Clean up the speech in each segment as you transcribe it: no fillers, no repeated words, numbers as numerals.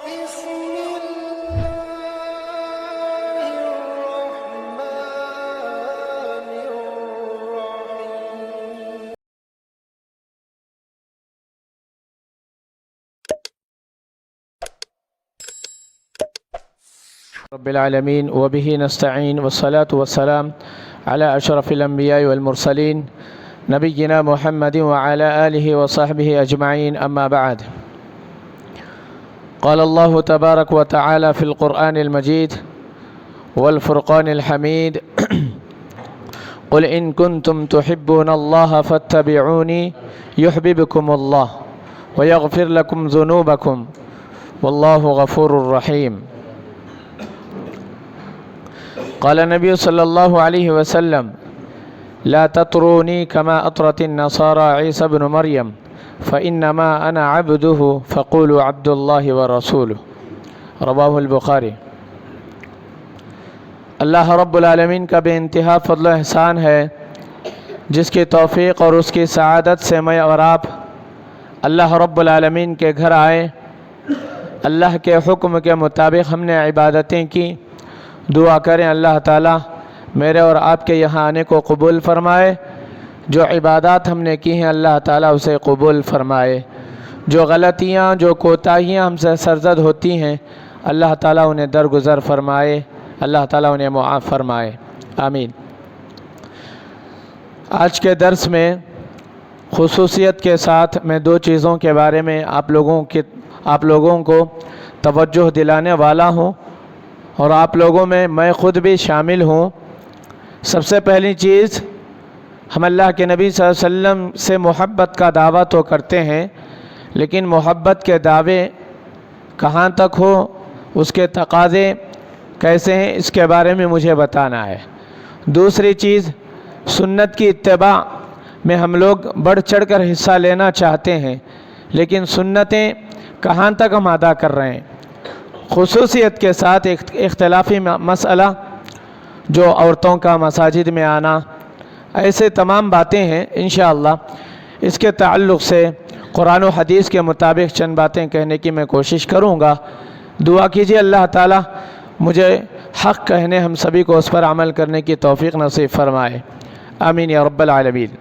رب العالمين وبه نستعين والصلاة والسلام على أشرف الأنبياء والمرسلين نبينا محمد وعلى آله وصحبه أجمعين، أما بعد. قال الله تبارك وتعالى في القرآن المجيد والفرقان الحميد: قل إن كنتم تحبون الله فاتبعوني يحببكم الله ويغفر لكم ذنوبكم والله غفور رحيم. قال النبي صلى الله عليه وسلم: لا تطروني كما أطرت النصارى عيسى بن مريم فإنما أنا عبده فقولوا عبد الله ورسوله. رواه البخاری. اللہ رب العالمین کا بے انتہا فضل و احسان ہے جس کی توفیق اور اس کی سعادت سے میں اور آپ اللہ رب العالمین کے گھر آئے، اللہ کے حکم کے مطابق ہم نے عبادتیں کی. دعا کریں اللہ تعالیٰ میرے اور آپ کے یہاں آنے کو قبول فرمائے. جو عبادات ہم نے کی ہیں اللہ تعالیٰ اسے قبول فرمائے. جو غلطیاں، جو کوتاہیاں ہم سے سرزد ہوتی ہیں اللہ تعالیٰ انہیں درگزر فرمائے، اللہ تعالیٰ انہیں معاف فرمائے، آمین. آج کے درس میں خصوصیت کے ساتھ میں دو چیزوں کے بارے میں آپ لوگوں کو توجہ دلانے والا ہوں اور آپ لوگوں میں خود بھی شامل ہوں. سب سے پہلی چیز، ہم اللہ کے نبی صلی اللہ علیہ وسلم سے محبت کا دعویٰ تو کرتے ہیں، لیکن محبت کے دعوے کہاں تک ہو، اس کے تقاضے کیسے ہیں، اس کے بارے میں مجھے بتانا ہے. دوسری چیز، سنت کی اتباع میں ہم لوگ بڑھ چڑھ کر حصہ لینا چاہتے ہیں، لیکن سنتیں کہاں تک ہم ادا کر رہے ہیں. خصوصیت کے ساتھ ایک اختلافی مسئلہ جو عورتوں کا مساجد میں آنا، ایسے تمام باتیں ہیں. انشاءاللہ اس کے تعلق سے قرآن و حدیث کے مطابق چند باتیں کہنے کی میں کوشش کروں گا. دعا کیجیے اللہ تعالیٰ مجھے حق کہنے، ہم سبھی کو اس پر عمل کرنے کی توفیق نصیب فرمائے، آمین یا رب العالمین.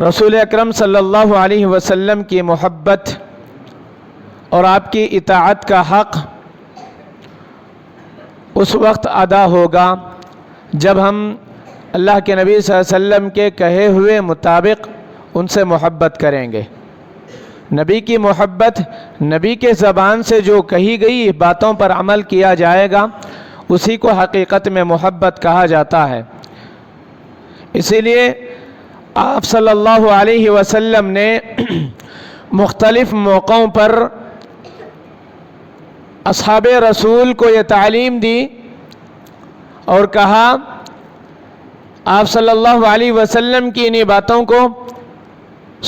رسول اکرم صلی اللہ علیہ وسلم کی محبت اور آپ کی اطاعت کا حق اس وقت ادا ہوگا جب ہم اللہ کے نبی صلی اللہ علیہ وسلم کے کہے ہوئے مطابق ان سے محبت کریں گے. نبی کی محبت، نبی کے زبان سے جو کہی گئی باتوں پر عمل کیا جائے گا اسی کو حقیقت میں محبت کہا جاتا ہے. اسی لیے آپ صلی اللہ علیہ وسلم نے مختلف موقعوں پر اصحاب رسول کو یہ تعلیم دی اور کہا، آپ صلی اللہ علیہ وسلم کی انہی باتوں کو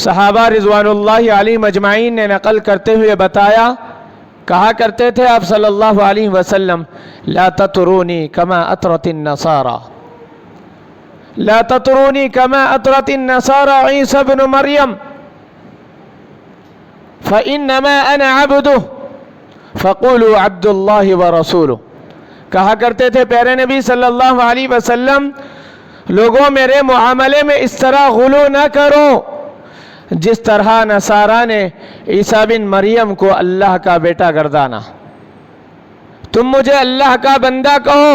صحابہ رضوان اللہ علیہم اجمعین نے نقل کرتے ہوئے بتایا. کہا کرتے تھے آپ صلی اللہ علیہ وسلم: لا تطرونی کما اطرت النصارى، لا تطرونی کما اطرت النصارى عیسی بن مریم فإنما أنا عبده فقولوا عبد اللہ ورسولہ. کہا کرتے تھے پیارے نبی صلی اللہ علیہ وسلم، لوگوں میرے معاملے میں اس طرح غلو نہ کرو جس طرح نصارہ نے عیسیٰ بن مریم کو اللہ کا بیٹا گردانا. تم مجھے اللہ کا بندہ کہو،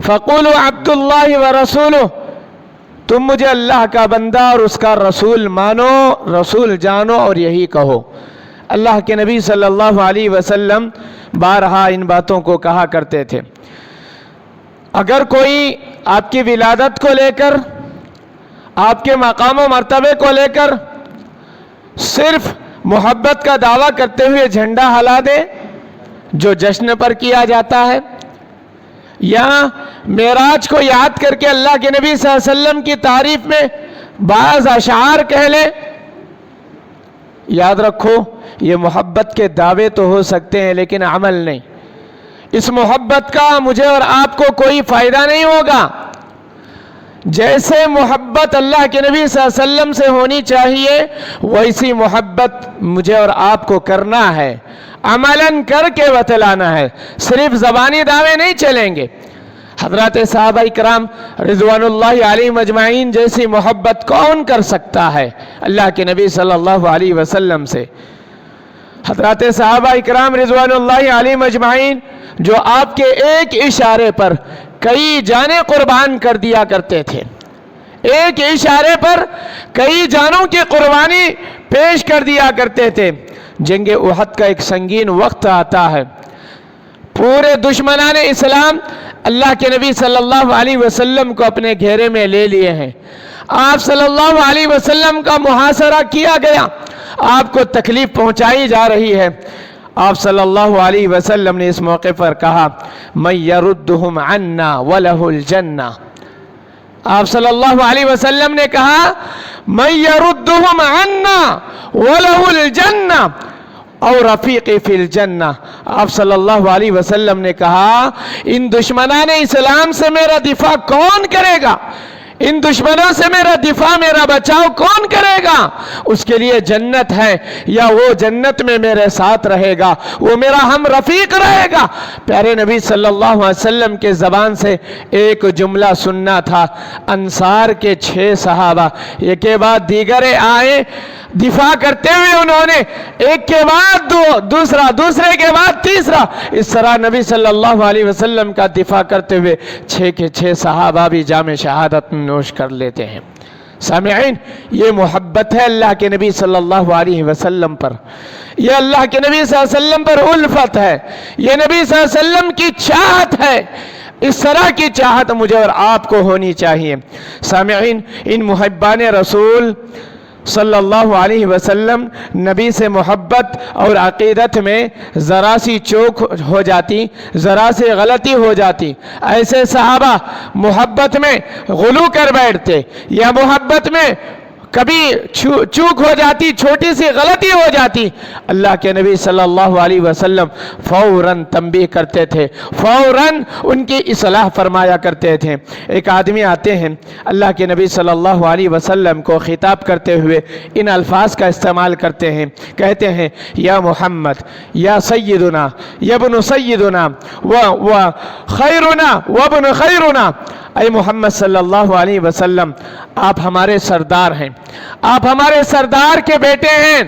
فقولوا عبد اللہ ورسولہ، تم مجھے اللہ کا بندہ اور اس کا رسول مانو، رسول جانو اور یہی کہو. اللہ کے نبی صلی اللہ علیہ وسلم بارہا ان باتوں کو کہا کرتے تھے. اگر کوئی آپ کی ولادت کو لے کر، آپ کے مقام و مرتبے کو لے کر صرف محبت کا دعویٰ کرتے ہوئے جھنڈا ہلا دے جو جشن پر کیا جاتا ہے، یا معراج کو یاد کر کے اللہ کے نبی صلی اللہ علیہ وسلم کی تعریف میں بعض اشعار کہہ لے، یاد رکھو یہ محبت کے دعوے تو ہو سکتے ہیں لیکن عمل نہیں. اس محبت کا مجھے اور آپ کو کوئی فائدہ نہیں ہوگا. جیسے محبت اللہ کے نبی صلی اللہ علیہ وسلم سے ہونی چاہیے ویسی محبت مجھے اور آپ کو کرنا ہے، عملاً کر کے بتلانا ہے، صرف زبانی دعوے نہیں چلیں گے۔ حضرات صحابہ کرام رضوان اللہ علیہم اجمعین جیسی محبت کون کر سکتا ہے اللہ کے نبی صلی اللہ علیہ وسلم سے؟ حضرات صحابہ کرام رضوان اللہ علیہم اجمعین جو آپ کے ایک اشارے پر کئی جانیں قربان کر دیا کرتے تھے، ایک اشارے پر کئی جانوں کی قربانی پیش کر دیا کرتے تھے۔ جنگ احد کا ایک سنگین وقت آتا ہے، پورے دشمنان اسلام اللہ کے نبی صلی اللہ علیہ وسلم کو اپنے گھیرے میں لے لیے ہیں، آپ صلی اللہ علیہ وسلم کا محاصرہ کیا گیا، آپ کو تکلیف پہنچائی جا رہی ہے۔ آپ صلی اللہ علیہ وسلم نے اس موقع پر کہا مَن يَرُدُّهُمْ عَنَّا وَلَهُ الْجَنَّةِ، آپ صلی اللہ علیہ وسلم نے کہا مَن يَرُدُّهُمْ عَنَّا وَلَهُ الْجَنَّةِ اور رفیقی فی الجنہ، آپ صلی اللہ علیہ وسلم نے کہا ان دشمنان اسلام سے میرا دفاع کون کرے گا، ان دشمنوں سے میرا دفاع میرا بچاؤ کون کرے گا؟ اس کے لیے جنت ہے، یا وہ جنت میں میرے ساتھ رہے گا، وہ میرا ہم رفیق رہے گا۔ پیارے نبی صلی اللہ علیہ وسلم کے زبان سے ایک جملہ سننا تھا، انصار کے 6 صحابہ ایک کے بعد دیگرے آئے، دفاع کرتے ہوئے انہوں نے ایک کے بعد دوسرا، دوسرے کے بعد تیسرا، اس طرح نبی صلی اللہ علیہ وسلم کا دفاع کرتے ہوئے 6 کے 6 صحابہ بھی جام شہادت نوش کر لیتے ہیں۔ سامعین، یہ محبت ہے اللہ کے نبی صلی اللہ علیہ وسلم پر، یہ اللہ کے نبی صلی اللہ علیہ وسلم پر الفت ہے، یہ نبی صلی اللہ علیہ وسلم کی چاہت ہے۔ اس طرح کی چاہت مجھے اور آپ کو ہونی چاہیے۔ سامعین، ان محبان رسول صلی اللہ علیہ وسلم نبی سے محبت اور عقیدت میں ذرا سی چوک ہو جاتی، ذرا سی غلطی ہو جاتی، ایسے صحابہ محبت میں غلو کر بیٹھتے، یا محبت میں کبھی چوک ہو جاتی، چھوٹی سی غلطی ہو جاتی، اللہ کے نبی صلی اللہ علیہ وسلم فوراً تنبیہ کرتے تھے، فوراً ان کی اصلاح فرمایا کرتے تھے۔ ایک آدمی آتے ہیں، اللہ کے نبی صلی اللہ علیہ وسلم کو خطاب کرتے ہوئے ان الفاظ کا استعمال کرتے ہیں، کہتے ہیں یا محمد، یا سیدنا، یا ابن سیدنا، و خیرنا و ابن خیرنا، اے محمد صلی اللہ علیہ وسلم آپ ہمارے سردار ہیں، آپ ہمارے سردار کے بیٹے ہیں،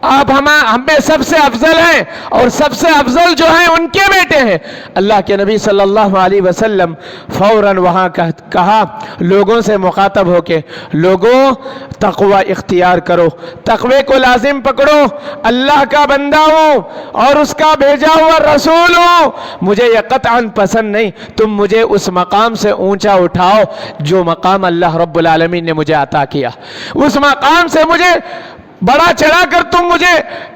آپ ہم میں سب سے افضل ہیں، اور سب سے افضل جو ہیں ان کے بیٹے ہیں۔ اللہ کے نبی صلی اللہ علیہ وسلم فوراً وہاں کہا لوگوں سے مخاطب ہو کے، لوگوں تقوی اختیار کرو، تقوی کو لازم پکڑو، اللہ کا بندہ ہوں اور اس کا بھیجا ہوا رسول ہوں، مجھے یہ قطعاً پسند نہیں، تم مجھے اس مقام سے اونچا اٹھاؤ جو مقام اللہ رب العالمین نے مجھے عطا کیا، اس مقام سے مجھے بڑا چڑھا کر تم مجھے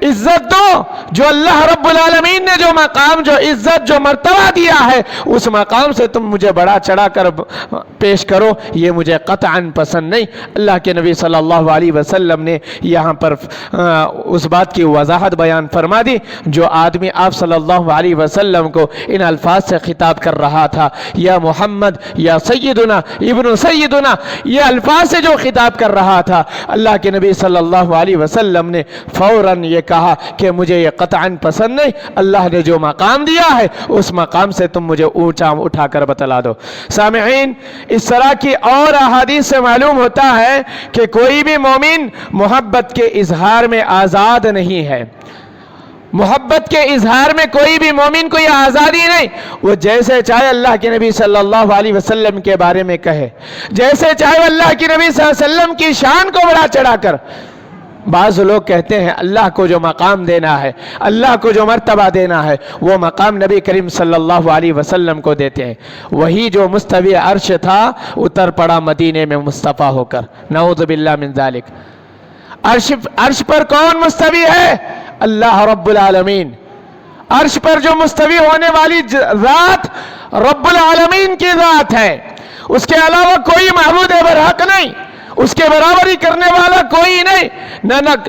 عزت دو، جو اللہ رب العالمین نے جو مقام، جو عزت، جو مرتبہ دیا ہے، اس مقام سے تم مجھے بڑا چڑھا کر پیش کرو، یہ مجھے قطعاً پسند نہیں۔ اللہ کے نبی صلی اللہ علیہ وسلم نے یہاں پر اس بات کی وضاحت بیان فرما دی، جو آدمی آپ صلی اللہ علیہ وسلم کو ان الفاظ سے خطاب کر رہا تھا، یا محمد، یا سیدنا، ابن سیدنا، یہ الفاظ سے جو خطاب کر رہا تھا، اللہ کے نبی صلی اللہ علیہ وسلم نے فوراً یہ کہا کہ مجھے یہ قطعاً پسند نہیں، اللہ نے جو مقام دیا ہے اس مقام سے تم مجھے اونچا اٹھا کر بتلا دو۔ سامعین، اس طرح کی اور احادیث سے معلوم ہوتا ہے کہ کوئی بھی مومن محبت کے اظہار میں آزاد نہیں ہے، محبت کے اظہار میں کوئی بھی مومن کو یہ آزادی نہیں، وہ جیسے چاہے اللہ کے نبی صلی اللہ علیہ وسلم کے بارے میں کہے، جیسے چاہے اللہ کے نبی صلی اللہ علیہ وسلم کی شان کو بڑا چڑھا کر۔ بعض لوگ کہتے ہیں اللہ کو جو مقام دینا ہے، اللہ کو جو مرتبہ دینا ہے، وہ مقام نبی کریم صلی اللہ علیہ وسلم کو دیتے ہیں۔ وہی جو مستوی عرش تھا اتر پڑا مدینے میں مصطفیٰ ہو کر، نعوذ باللہ من ذالک۔ عرش پر کون مستوی ہے؟ اللہ رب العالمین۔ عرش پر جو مستوی ہونے والی ذات رب العالمین کی ذات ہے، اس کے علاوہ کوئی معبود برحق نہیں، اس کے برابری کرنے والا کوئی نہیں،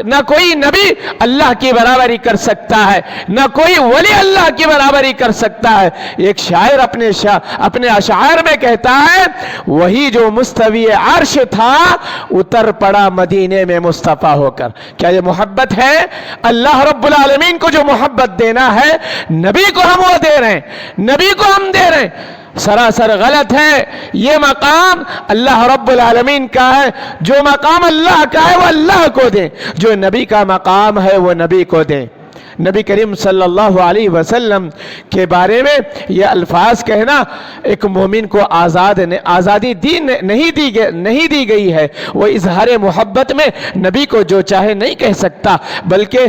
نہ کوئی نبی اللہ کی برابری کر سکتا ہے، نہ کوئی ولی اللہ کی برابری کر سکتا ہے۔ ایک شاعر اپنے اشعار میں کہتا ہے، وہی جو مستوی عرش تھا اتر پڑا مدینے میں مصطفیٰ ہو کر۔ کیا یہ محبت ہے؟ اللہ رب العالمین کو جو محبت دینا ہے، نبی کو ہم وہ دے رہے ہیں، نبی کو ہم دے رہے ہیں۔ سراسر غلط ہے۔ یہ مقام اللہ رب العالمین کا ہے، جو مقام اللہ کا ہے وہ اللہ کو دیں، جو نبی کا مقام ہے وہ نبی کو دیں۔ نبی کریم صلی اللہ علیہ وسلم کے بارے میں یہ الفاظ کہنا، ایک مومن کو آزادی نہیں دی گئی ہے، وہ اظہار محبت میں نبی کو جو چاہے نہیں کہہ سکتا، بلکہ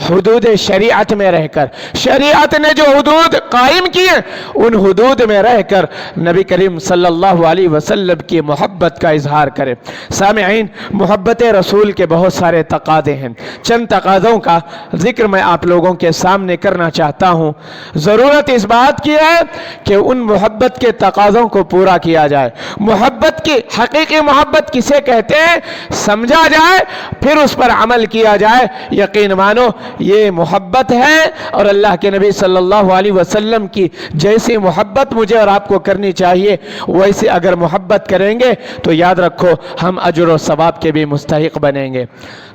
حدود شریعت میں رہ کر، شریعت نے جو حدود قائم کیے ان حدود میں رہ کر نبی کریم صلی اللہ علیہ وسلم کی محبت کا اظہار کرے۔ سامعین، محبت رسول کے بہت سارے تقاضے ہیں، چند تقاضوں کا ذکر میں آپ لوگوں کے سامنے کرنا چاہتا ہوں۔ ضرورت اس بات کی ہے کہ ان محبت کے تقاضوں کو پورا کیا جائے۔ محبت کی حقیقی محبت کسے کہتے ہیں سمجھا جائے، پھر اس پر عمل کیا جائے۔ یقین مانو یہ محبت ہے، اور اللہ کے نبی صلی اللہ علیہ وسلم کی جیسی محبت مجھے اور آپ کو کرنی چاہیے، ویسے اگر محبت کریں گے تو یاد رکھو ہم اجر و ثواب کے بھی مستحق بنیں گے۔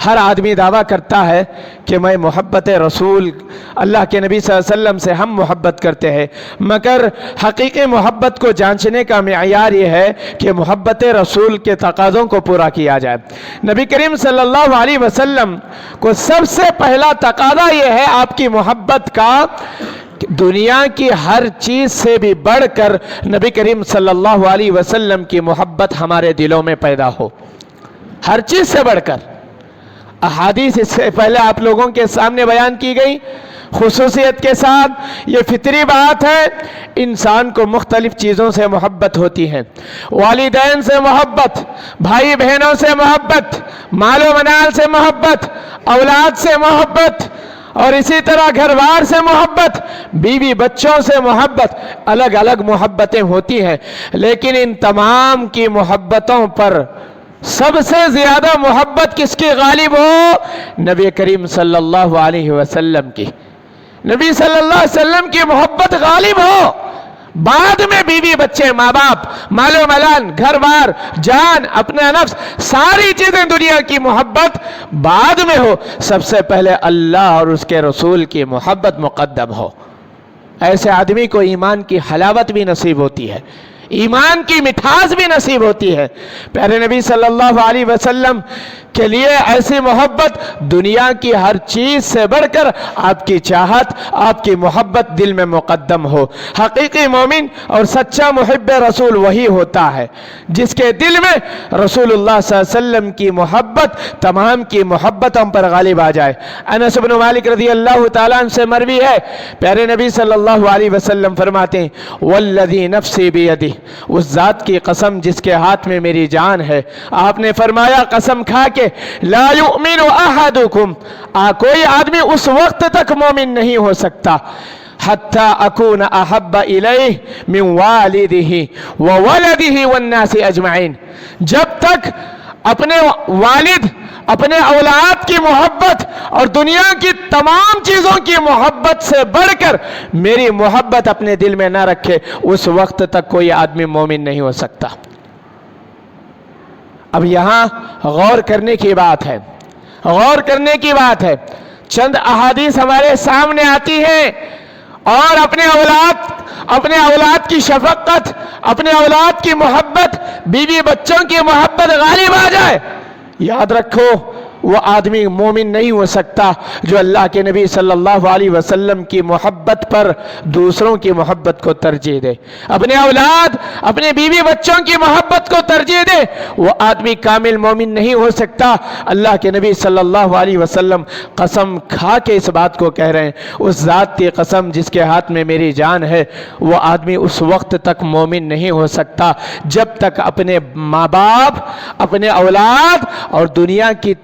ہر آدمی دعویٰ کرتا ہے کہ میں محبت رسول اللہ کے نبی صلی اللہ علیہ وسلم سے ہم محبت کرتے ہیں، مگر حقیقی محبت کو جانچنے کا معیار یہ ہے کہ محبت رسول کے تقاضوں کو پورا کیا جائے۔ نبی کریم صلی اللہ علیہ وسلم کو سب سے پہلا تقاضا یہ ہے آپ کی محبت کا، دنیا کی ہر چیز سے بھی بڑھ کر نبی کریم صلی اللہ علیہ وسلم کی محبت ہمارے دلوں میں پیدا ہو، ہر چیز سے بڑھ کر۔ احادیث اس سے پہلے آپ لوگوں کے سامنے بیان کی گئی، خصوصیت کے ساتھ یہ فطری بات ہے، انسان کو مختلف چیزوں سے محبت ہوتی ہے، والدین سے محبت، بھائی بہنوں سے محبت، مال و منال سے محبت، اولاد سے محبت، اور اسی طرح گھر بار سے محبت، بیوی بچوں سے محبت، الگ الگ محبتیں ہوتی ہیں، لیکن ان تمام کی محبتوں پر سب سے زیادہ محبت کس کی غالب ہو؟ نبی کریم صلی اللہ علیہ وسلم کی، نبی صلی اللہ علیہ وسلم کی محبت غالب ہو، بعد میں بیوی بچے ماں باپ مال و ملان گھر بار جان اپنا نفس ساری چیزیں دنیا کی محبت بعد میں ہو، سب سے پہلے اللہ اور اس کے رسول کی محبت مقدم ہو۔ ایسے آدمی کو ایمان کی حلاوت بھی نصیب ہوتی ہے، ایمان کی مٹھاس بھی نصیب ہوتی ہے۔ پیارے نبی صلی اللہ علیہ وسلم کے لیے ایسی محبت دنیا کی ہر چیز سے بڑھ کر آپ کی چاہت، آپ کی محبت دل میں مقدم ہو۔ حقیقی مومن اور سچا محب رسول وہی ہوتا ہے جس کے دل میں رسول اللہ صلی اللہ علیہ وسلم کی محبت تمام کی محبتوں پر غالب آ جائے۔ انس بن مالک رضی اللہ تعالیٰ عنہ سے مروی ہے، پیارے نبی صلی اللہ علیہ وسلم فرماتے ہیں، والذی نفسی بیدہ، اس ذات کی قسم جس کے ہاتھ میں میری جان ہے، آپ نے فرمایا قسم کھا کے، لا یؤمن احدکم، کوئی آدمی اس وقت تک مومن نہیں ہو سکتا حتی اکون احب الیہ من والدہ وولدہ والناس اجمعین، جب تک اپنے والد اپنے اولاد کی محبت اور دنیا کی تمام چیزوں کی محبت سے بڑھ کر میری محبت اپنے دل میں نہ رکھے، اس وقت تک کوئی آدمی مومن نہیں ہو سکتا۔ اب یہاں غور کرنے کی بات ہے، غور کرنے کی بات ہے، چند احادیث ہمارے سامنے آتی ہیں اور اپنے اولاد کی شفقت، اپنے اولاد کی محبت، بیوی بچوں کی محبت غالب آ جائے، یاد رکھو وہ آدمی مومن نہیں ہو سکتا جو اللہ کے نبی صلی اللہ علیہ وسلم کی محبت پر دوسروں کی محبت کو ترجیح دے، اپنے اولاد اپنے بیوی بچوں کی محبت کو ترجیح دے، وہ آدمی کامل مومن نہیں ہو سکتا۔ اللہ کے نبی صلی اللہ علیہ وسلم قسم کھا کے اس بات کو کہہ رہے ہیں، اس ذات کی قسم جس کے ہاتھ میں میری جان ہے، وہ آدمی اس وقت تک مومن نہیں ہو سکتا جب تک اپنے ماں باپ، اپنے اولاد اور دنیا کی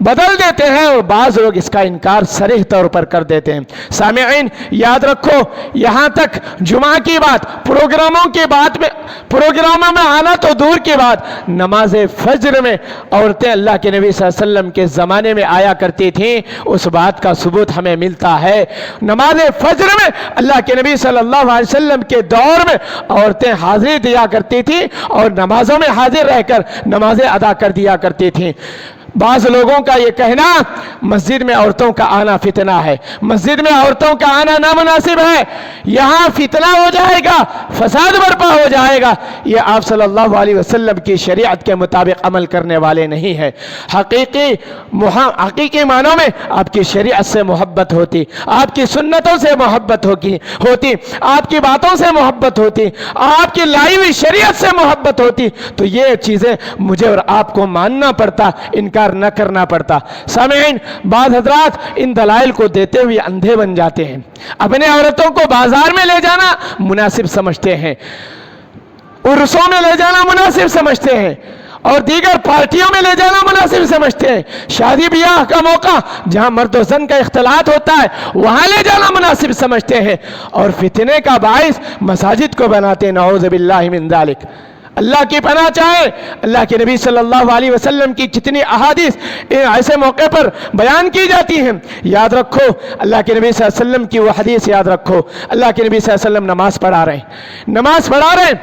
بدل دیتے ہیں اور بعض لوگ اس کا انکار صریح طور پر کر دیتے ہیں۔ سامعین یاد رکھو، یہاں تک جمعہ کی بات، پروگراموں میں آنا تو دور کی بات، نماز فجر میں عورتیں اللہ کے نبی صلی اللہ علیہ وسلم کے زمانے میں آیا کرتی تھیں، اس بات کا ثبوت ہمیں ملتا ہے۔ نماز فجر میں اللہ کے نبی صلی اللہ علیہ وسلم کے دور میں عورتیں حاضری دیا کرتی تھیں اور نمازوں میں حاضر رہ کر نمازیں ادا کر دیا کرتی تھیں۔ بعض لوگوں کا یہ کہنا مسجد میں عورتوں کا آنا فتنہ ہے، مسجد میں عورتوں کا آنا نامناسب ہے، یہاں فتنہ ہو جائے گا، فساد برپا ہو جائے گا، یہ آپ صلی اللہ علیہ وسلم کی شریعت کے مطابق عمل کرنے والے نہیں ہیں۔ حقیقی معنوں میں آپ کی شریعت سے محبت ہوتی، آپ کی سنتوں سے محبت ہوتی، آپ کی باتوں سے محبت ہوتی، آپ کی لائی ہوئی شریعت سے محبت ہوتی تو یہ چیزیں مجھے اور آپ کو ماننا پڑتا، انکار نہ کرنا پڑتا۔ سامعین، بعض حضرات ان دلائل کو دیتے ہوئے اندھے بن جاتے ہیں، اپنے عورتوں کو بازار میں لے جانا مناسب سمجھتے ہیں، عرسوں میں لے جانا مناسب سمجھتے ہیں اور دیگر پارٹیوں میں لے جانا مناسب سمجھتے ہیں، شادی بیاہ کا موقع جہاں مرد و زن کا اختلاط ہوتا ہے وہاں لے جانا مناسب سمجھتے ہیں اور فتنے کا باعث مساجد کو بناتے ہیں۔ نعوذ باللہ من ذالک، اللہ کی پناہ چاہے۔ اللہ کے نبی صلی اللہ علیہ وسلم کی جتنی احادیث ایسے موقع پر بیان کی جاتی ہیں، یاد رکھو اللہ کے نبی صلی اللہ علیہ وسلم کی وہ حدیث یاد رکھو، اللہ کے نبی صلی اللہ علیہ وسلم نماز پڑھا رہے ہیں،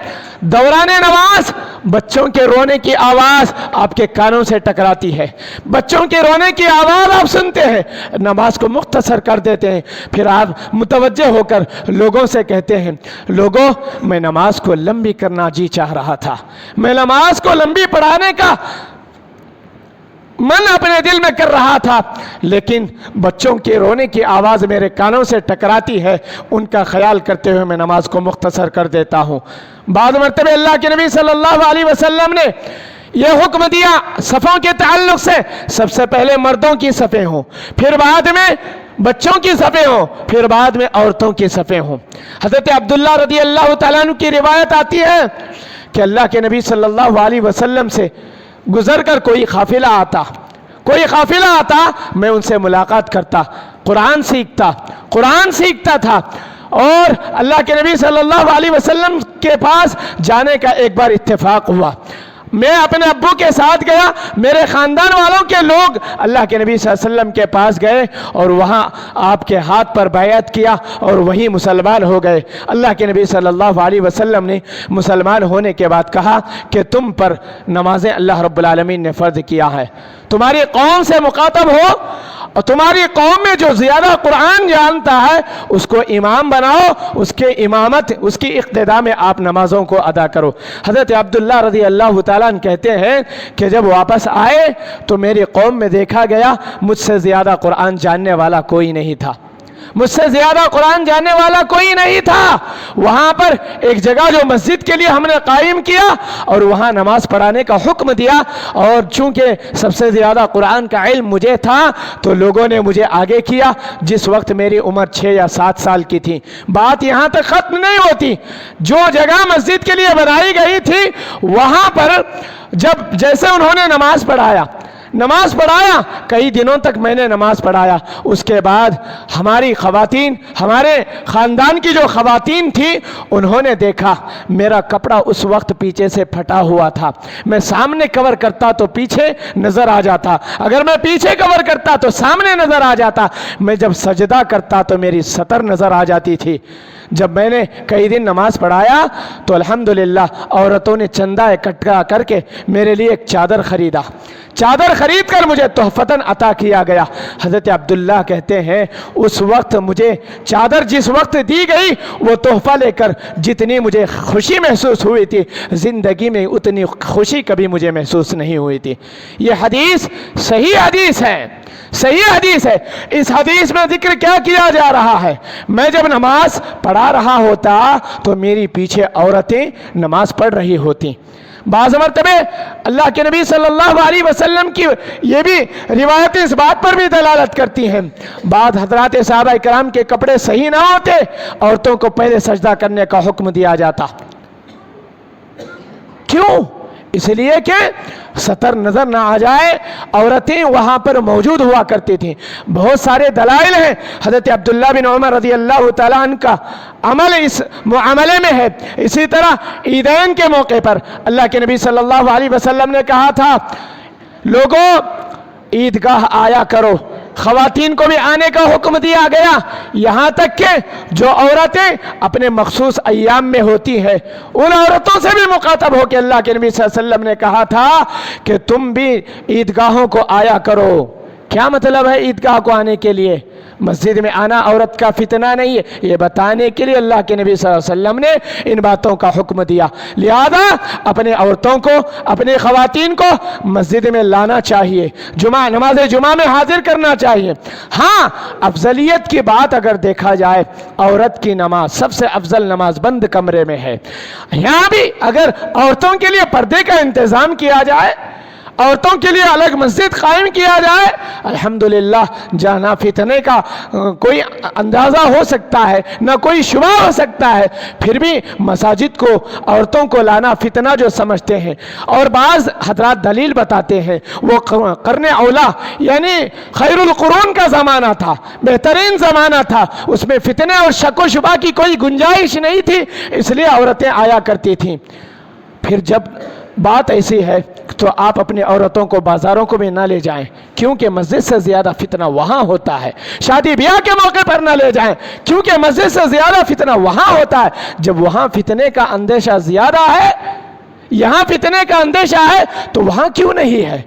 دوران نماز بچوں کے رونے کی آواز آپ کے کانوں سے ٹکراتی ہے، بچوں کے رونے کی آواز آپ سنتے ہیں، نماز کو مختصر کر دیتے ہیں، پھر آپ متوجہ ہو کر لوگوں سے کہتے ہیں، لوگوں میں نماز کو لمبی کرنا جی چاہ رہا تھا، میں نماز کو لمبی پڑھانے کا من اپنے دل میں کر رہا تھا، لیکن بچوں کے رونے کی آواز میرے کانوں سے ٹکراتی ہے، ان کا خیال کرتے ہوئے میں نماز کو مختصر کر دیتا ہوں۔ بعض مرتبہ اللہ کے نبی صلی اللہ علیہ وسلم نے یہ حکم دیا صفوں کے تعلق سے، سب سے پہلے مردوں کی صفیں ہوں، پھر بعد میں بچوں کی صفیں ہوں، پھر بعد میں عورتوں کی صفیں ہوں۔ حضرت عبداللہ رضی اللہ تعالیٰ عنہ کی روایت آتی ہے کہ اللہ کے نبی صلی اللہ علیہ وسلم سے گزر کر کوئی قافلہ آتا، میں ان سے ملاقات کرتا، قرآن سیکھتا تھا، اور اللہ کے نبی صلی اللہ علیہ وسلم کے پاس جانے کا ایک بار اتفاق ہوا، میں اپنے ابو کے ساتھ گیا، میرے خاندان والوں کے لوگ اللہ کے نبی صلی اللہ علیہ وسلم کے پاس گئے اور وہاں آپ کے ہاتھ پر بیعت کیا اور وہی مسلمان ہو گئے۔ اللہ کے نبی صلی اللہ علیہ وسلم نے مسلمان ہونے کے بعد کہا کہ تم پر نمازیں اللہ رب العالمین نے فرض کیا ہے، تمہاری قوم سے مخاطب ہو اور تمہاری قوم میں جو زیادہ قرآن جانتا ہے اس کو امام بناؤ، اس کے امامت، اس کی اقتداء میں آپ نمازوں کو ادا کرو۔ حضرت عبداللہ رضی اللہ تعالیٰ عنہ کہتے ہیں کہ جب واپس آئے تو میری قوم میں دیکھا گیا مجھ سے زیادہ قرآن جاننے والا کوئی نہیں تھا، وہاں پر ایک جگہ جو مسجد کے لیے ہم نے قائم کیا اور وہاں نماز پڑھانے کا حکم دیا، اور چونکہ سب سے زیادہ قرآن کا علم مجھے تھا تو لوگوں نے مجھے آگے کیا، جس وقت میری عمر 6 یا 7 سال کی تھی۔ بات یہاں تک ختم نہیں ہوتی، جو جگہ مسجد کے لیے بنائی گئی تھی وہاں پر جیسے انہوں نے نماز پڑھایا، کئی دنوں تک میں نے نماز پڑھایا، اس کے بعد ہماری خواتین، ہمارے خاندان کی جو خواتین تھیں، انہوں نے دیکھا میرا کپڑا اس وقت پیچھے سے پھٹا ہوا تھا، میں سامنے کور کرتا تو پیچھے نظر آ جاتا، اگر میں پیچھے کور کرتا تو سامنے نظر آ جاتا، میں جب سجدہ کرتا تو میری سطر نظر آ جاتی تھی۔ جب میں نے کئی دن نماز پڑھایا تو الحمدللہ عورتوں نے چندہ اکٹھا کر کے میرے لیے ایک چادر خرید کر مجھے تحفتاً عطا کیا گیا۔ حضرت عبداللہ کہتے ہیں اس وقت مجھے چادر جس وقت دی گئی وہ تحفہ لے کر جتنی مجھے خوشی محسوس ہوئی تھی، زندگی میں اتنی خوشی کبھی مجھے محسوس نہیں ہوئی تھی۔ یہ حدیث صحیح حدیث ہے۔ اس حدیث میں ذکر کیا جا رہا ہے؟ میں جب نماز پڑھا رہا ہوتا تو میری پیچھے عورتیں نماز پڑھ رہی ہوتی۔ بعض مرتبہ اللہ کے نبی صلی اللہ علیہ وسلم کی یہ بھی روایتیں اس بات پر بھی دلالت کرتی ہیں، بعض حضرات صحابہ کرام کے کپڑے صحیح نہ ہوتے، عورتوں کو پہلے سجدہ کرنے کا حکم دیا جاتا۔ کیوں؟ اس لیے کہ سطر نظر نہ آ جائے. عورتیں وہاں پر موجود ہوا کرتی تھیں. بہت سارے دلائل ہیں. حضرت عبداللہ بن عمر رضی اللہ تعالیٰ عنہ کا عمل اس معاملے میں ہے. اسی طرح عیدین کے موقع پر اللہ کے نبی صلی اللہ علیہ وسلم نے کہا تھا لوگوں عیدگاہ آیا کرو. خواتین کو بھی آنے کا حکم دیا گیا. یہاں تک کہ جو عورتیں اپنے مخصوص ایام میں ہوتی ہیں ان عورتوں سے بھی مخاطب ہو کے اللہ کے نبی صلی اللہ علیہ وسلم نے کہا تھا کہ تم بھی عیدگاہوں کو آیا کرو. کیا مطلب ہے عیدگاہ کو آنے کے لیے؟ مسجد میں آنا عورت کا فتنہ نہیں ہے، یہ بتانے کے لیے اللہ کے نبی صلی اللہ علیہ وسلم نے ان باتوں کا حکم دیا. لہذا اپنے عورتوں کو، اپنی خواتین کو مسجد میں لانا چاہیے، نماز جمعہ میں حاضر کرنا چاہیے. ہاں افضلیت کی بات اگر دیکھا جائے عورت کی نماز سب سے افضل نماز بند کمرے میں ہے. یہاں بھی اگر عورتوں کے لیے پردے کا انتظام کیا جائے، عورتوں کے لیے الگ مسجد قائم کیا جائے، الحمدللہ جہاں نہ فتنے کا کوئی اندازہ ہو سکتا ہے نہ کوئی شبہ ہو سکتا ہے، پھر بھی مساجد کو عورتوں کو لانا فتنہ جو سمجھتے ہیں. اور بعض حضرات دلیل بتاتے ہیں وہ قرن اولا یعنی خیر القرون کا زمانہ تھا، بہترین زمانہ تھا، اس میں فتنے اور شک و شبہ کی کوئی گنجائش نہیں تھی، اس لیے عورتیں آیا کرتی تھیں. پھر جب بات ایسی ہے تو آپ اپنی عورتوں کو بازاروں کو بھی نہ لے جائیں، کیونکہ مسجد سے زیادہ فتنہ وہاں ہوتا ہے. شادی بیاہ کے موقع پر نہ لے جائیں، کیونکہ مسجد سے زیادہ فتنہ وہاں ہوتا ہے. جب وہاں فتنے کا اندیشہ زیادہ ہے، یہاں فتنے کا اندیشہ ہے تو وہاں کیوں نہیں ہے؟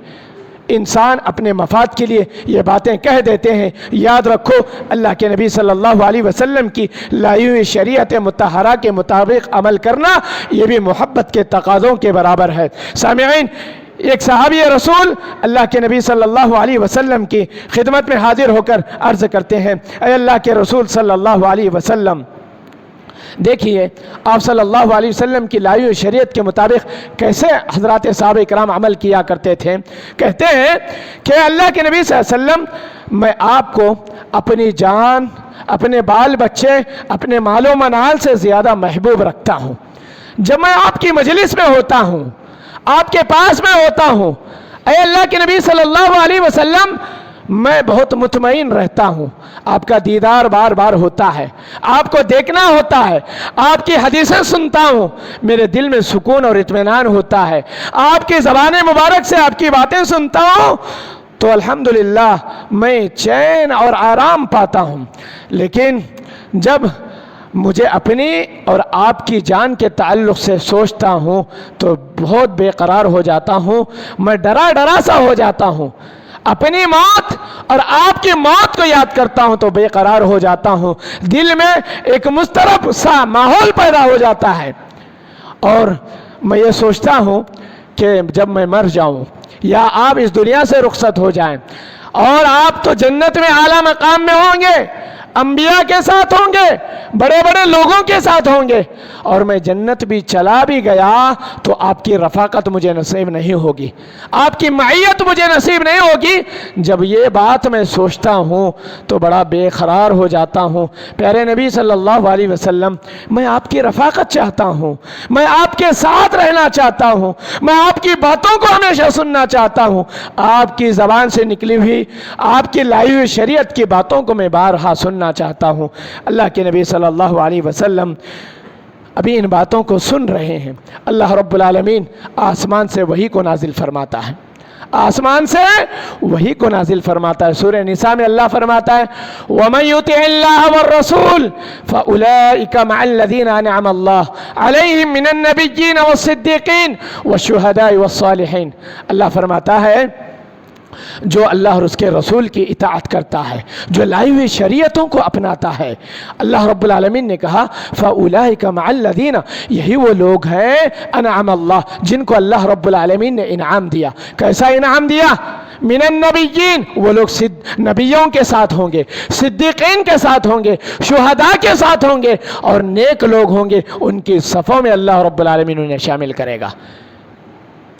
انسان اپنے مفاد کے لیے یہ باتیں کہہ دیتے ہیں. یاد رکھو اللہ کے نبی صلی اللہ علیہ وسلم کی لائی ہوئی شریعت مطہرہ کے مطابق عمل کرنا یہ بھی محبت کے تقاضوں کے برابر ہے. سامعین، ایک صحابی رسول اللہ کے نبی صلی اللہ علیہ وسلم کی خدمت میں حاضر ہو کر عرض کرتے ہیں، اے اللہ کے رسول صلی اللہ علیہ وسلم، دیکھیے آپ صلی اللہ علیہ وسلم کی لائی ہوئی شریعت کے مطابق کیسے حضرات صحابہ کرام عمل کیا کرتے تھے. کہتے ہیں کہ اللہ کے نبی صلی اللہ علیہ وسلم، میں آپ کو اپنی جان، اپنے بال بچے، اپنے مال و منال سے زیادہ محبوب رکھتا ہوں. جب میں آپ کی مجلس میں ہوتا ہوں، آپ کے پاس میں ہوتا ہوں، اے اللہ کے نبی صلی اللہ علیہ وسلم، میں بہت مطمئن رہتا ہوں. آپ کا دیدار بار بار ہوتا ہے، آپ کو دیکھنا ہوتا ہے، آپ کی حدیثیں سنتا ہوں، میرے دل میں سکون اور اطمینان ہوتا ہے. آپ کی زبان مبارک سے آپ کی باتیں سنتا ہوں تو الحمدللہ میں چین اور آرام پاتا ہوں. لیکن جب مجھے اپنی اور آپ کی جان کے تعلق سے سوچتا ہوں تو بہت بے قرار ہو جاتا ہوں، میں ڈرا سا ہو جاتا ہوں. اپنی موت اور آپ کی موت کو یاد کرتا ہوں تو بے قرار ہو جاتا ہوں. دل میں ایک مضطرب سا ماحول پیدا ہو جاتا ہے اور میں یہ سوچتا ہوں کہ جب میں مر جاؤں یا آپ اس دنیا سے رخصت ہو جائیں اور آپ تو جنت میں اعلیٰ مقام میں ہوں گے، انبیاء کے ساتھ ہوں گے، بڑے بڑے لوگوں کے ساتھ ہوں گے، اور میں جنت بھی چلا بھی گیا تو آپ کی رفاقت مجھے نصیب نہیں ہوگی، آپ کی معیت مجھے نصیب نہیں ہوگی. جب یہ بات میں سوچتا ہوں تو بڑا بے قرار ہو جاتا ہوں. پیارے نبی صلی اللہ علیہ وسلم، میں آپ کی رفاقت چاہتا ہوں، میں آپ کے ساتھ رہنا چاہتا ہوں، میں آپ کی باتوں کو ہمیشہ سننا چاہتا ہوں. آپ کی زبان سے نکلی ہوئی، آپ کی لائی ہوئی شریعت کی باتوں کو میں بارہا سننا چاہتا ہوں. اللہ کے نبی صلی اللہ علیہ وسلم ابھی ان باتوں کو سن رہے ہیں. اللہ رب العالمین آسمان سے وحی کو نازل فرماتا ہے، آسمان سے وحی کو نازل فرماتا ہے. سورہ نساء میں اللہ فرماتا ہے وَمَن يُطِعِ اللَّهَ وَالرَّسُولَ فَأُولَئِكَ مَعَ الَّذِينَ أَنْعَمَ اللَّهُ عَلَيْهِم مِّنَ النَّبِيِّينَ وَالصِّدِّيقِينَ وَالشُّهَدَاءِ وَالصَّالِحِينَ. اللہ فرماتا ہے جو اللہ اور اس کے رسول کی اطاعت کرتا ہے، جو لائی ہوئی شریعتوں کو اپناتا ہے، اللہ رب العالمین نے کہا فَأُولَئِكَ مَعَ الَّذِينَ، یہی وہ لوگ ہیں انعم اللہ، جن کو اللہ رب العالمین نے انعام دیا. کیسا انعام دیا؟ من النبیین، وہ لوگ نبیوں کے ساتھ ہوں گے، صدیقین کے ساتھ ہوں گے، شہداء کے ساتھ ہوں گے، اور نیک لوگ ہوں گے. ان کی صفوں میں اللہ رب العالمین انہیں شامل کرے گا.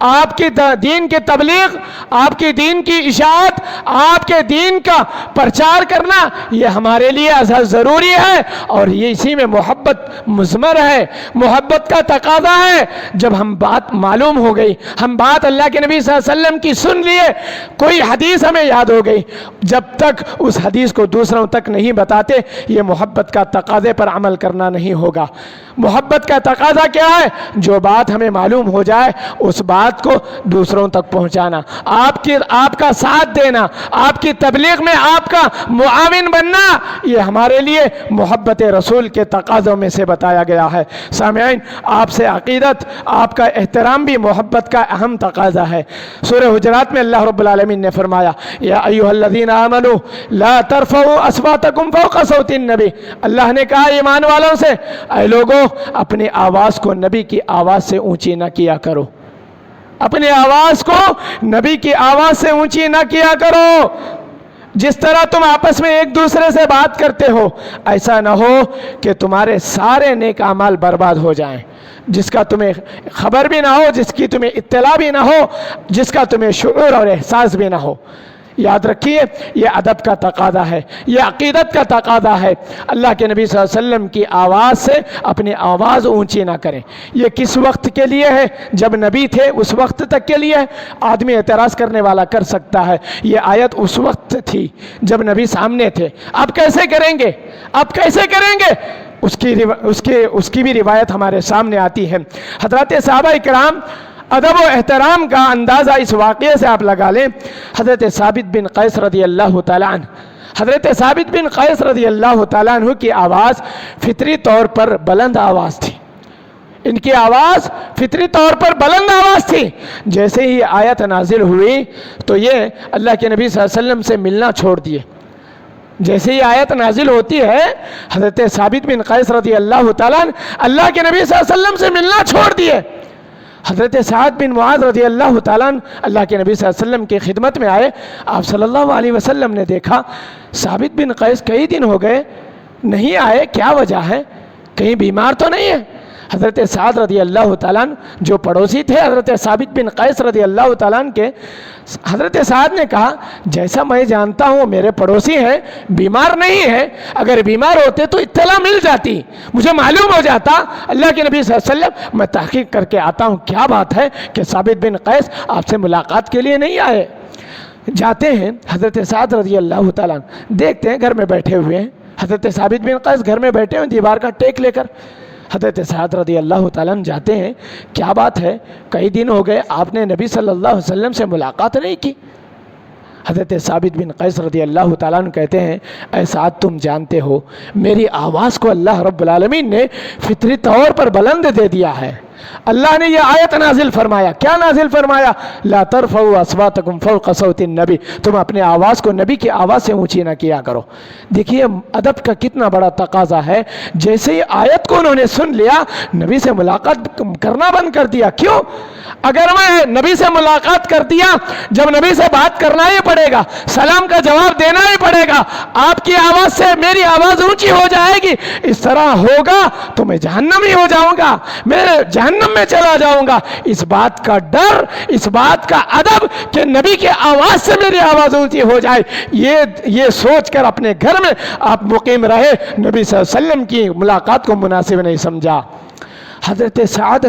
آپ کی دین کی تبلیغ، آپ کی دین کی اشاعت، آپ کے دین کا پرچار کرنا یہ ہمارے لیے ضروری ہے، اور یہ اسی میں محبت مضمر ہے، محبت کا تقاضا ہے۔ جب ہم بات معلوم ہو گئی، ہم بات اللہ کے نبی صلی اللہ علیہ وسلم کی سن لیے، کوئی حدیث ہمیں یاد ہو گئی، جب تک اس حدیث کو دوسروں تک نہیں بتاتے یہ محبت کا تقاضے پر عمل کرنا نہیں ہوگا۔ محبت کا تقاضا کیا ہے؟ جو بات ہمیں معلوم ہو جائے اس بات کو دوسروں تک پہنچانا، آپ کا ساتھ دینا، آپ کی تبلیغ میں آپ کا معاون بننا، یہ ہمارے لیے محبت رسول کے تقاضوں میں سے بتایا گیا ہے۔ سامعین، آپ سے عقیدت، آپ کا احترام بھی محبت کا اہم تقاضا ہے۔ سورہ حجرات میں اللہ رب العالمین نے فرمایا یا ایھا الذین آمنوا لا ترفعوا اصواتکم فوق صوت النبی، اللہ نے کہا ایمان والوں سے، اے لوگوں اپنی آواز کو نبی کی آواز سے اونچی نہ کیا کرو، اپنی آواز کو نبی کی آواز سے اونچی نہ کیا کرو۔ جس طرح تم آپس میں ایک دوسرے سے بات کرتے ہو، ایسا نہ ہو کہ تمہارے سارے نیک اعمال برباد ہو جائیں، جس کا تمہیں خبر بھی نہ ہو، جس کی تمہیں اطلاع بھی نہ ہو، جس کا تمہیں شعور اور احساس بھی نہ ہو۔ یاد رکھیے یہ ادب کا تقاضا ہے، یہ عقیدت کا تقاضا ہے۔ اللہ کے نبی صلی اللہ علیہ وسلم کی آواز سے اپنی آواز اونچی نہ کریں۔ یہ کس وقت کے لیے ہے؟ جب نبی تھے اس وقت تک کے لیے ہے۔ آدمی اعتراض کرنے والا کر سکتا ہے یہ آیت اس وقت تھی جب نبی سامنے تھے، اب کیسے کریں گے؟ اب کیسے کریں گے؟ اس کی بھی روایت ہمارے سامنے آتی ہے۔ حضرات صحابہ کرام، ادب و احترام کا اندازہ اس واقعے سے آپ لگا لیں۔ حضرت ثابت بن قیس رضی اللہ تعالیٰ عنہ، حضرت ثابت بن قیس رضی اللہ تعالیٰ عنہ کی آواز فطری طور پر بلند آواز تھی، ان کی آواز فطری طور پر بلند آواز تھی۔ جیسے ہی آیت نازل ہوئی تو یہ اللہ کے نبی صلی اللہ علیہ وسلم سے ملنا چھوڑ دیے۔ جیسے ہی آیت نازل ہوتی ہے حضرت ثابت بن قیس رضی اللہ تعالیٰ عنہ اللہ کے نبی صلی اللہ علیہ وسلم سے ملنا چھوڑ دیے۔ حضرت سعد بن معاذ رضی اللہ تعالیٰ عنہ اللہ کے نبی صلی اللہ علیہ وسلم کی خدمت میں آئے۔ آپ صلی اللہ علیہ وسلم نے دیکھا ثابت بن قیس کئی دن ہو گئے نہیں آئے، کیا وجہ ہے؟ کہیں بیمار تو نہیں ہے؟ حضرت سعد رضی اللہ تعالیٰ عنہ جو پڑوسی تھے حضرت ثابت بن قیس رضی اللہ تعالیٰ عنہ کے، حضرت سعد نے کہا جیسا میں جانتا ہوں میرے پڑوسی ہیں، بیمار نہیں ہے، اگر بیمار ہوتے تو اطلاع مل جاتی، مجھے معلوم ہو جاتا۔ اللہ کے نبی صلی اللہ علیہ وسلم میں تحقیق کر کے آتا ہوں کیا بات ہے کہ ثابت بن قیس آپ سے ملاقات کے لیے نہیں آئے۔ جاتے ہیں حضرت سعد رضی اللہ تعالیٰ عنہ، دیکھتے ہیں گھر میں بیٹھے ہوئے ہیں، حضرت ثابت بن قیس گھر میں بیٹھے ہیں دیوار کا ٹیک لے کر۔ حضرت سعد رضی اللہ تعالیٰ عنہ جاتے ہیں، کیا بات ہے کئی دن ہو گئے آپ نے نبی صلی اللہ علیہ وسلم سے ملاقات نہیں کی؟ حضرت ثابت بن قیس رضی اللہ تعالیٰ عنہ کہتے ہیں اے سعد تم جانتے ہو میری آواز کو اللہ رب العالمین نے فطری طور پر بلند دے دیا ہے۔ اللہ نے یہ آیت نازل فرمایا، کیا نازل فرمایا؟ لا ترفعوا اصواتکم فوق صوت النبی، تم اپنے آواز کو نبی کی آواز سے اونچی نہ کیا کرو۔ دیکھیے ادب کا کتنا بڑا تقاضا ہے۔ جیسے ہی آیت کو انہوں نے سن لیا نبی سے ملاقات کرنا بند کر دیا۔ کیوں؟ اگر میں نبی سے ملاقات کر دیا، جب نبی سے بات کرنا ہی پڑے گا، سلام کا جواب دینا ہی پڑے گا، آپ کی آواز سے میری آواز اونچی ہو جائے گی، اس طرح ہوگا تو میں جہنمی ہو جاؤں گا، میں جہنم میں چلا جاؤں گا۔ اس بات کا ڈر، اس بات کا ادب کہ نبی کی آواز سے میری آواز اونچی ہو جائے، یہ سوچ کر اپنے گھر میں آپ مقیم رہے، نبی صلی اللہ علیہ وسلم کی ملاقات کو مناسب نہیں سمجھا۔ حضرت سعد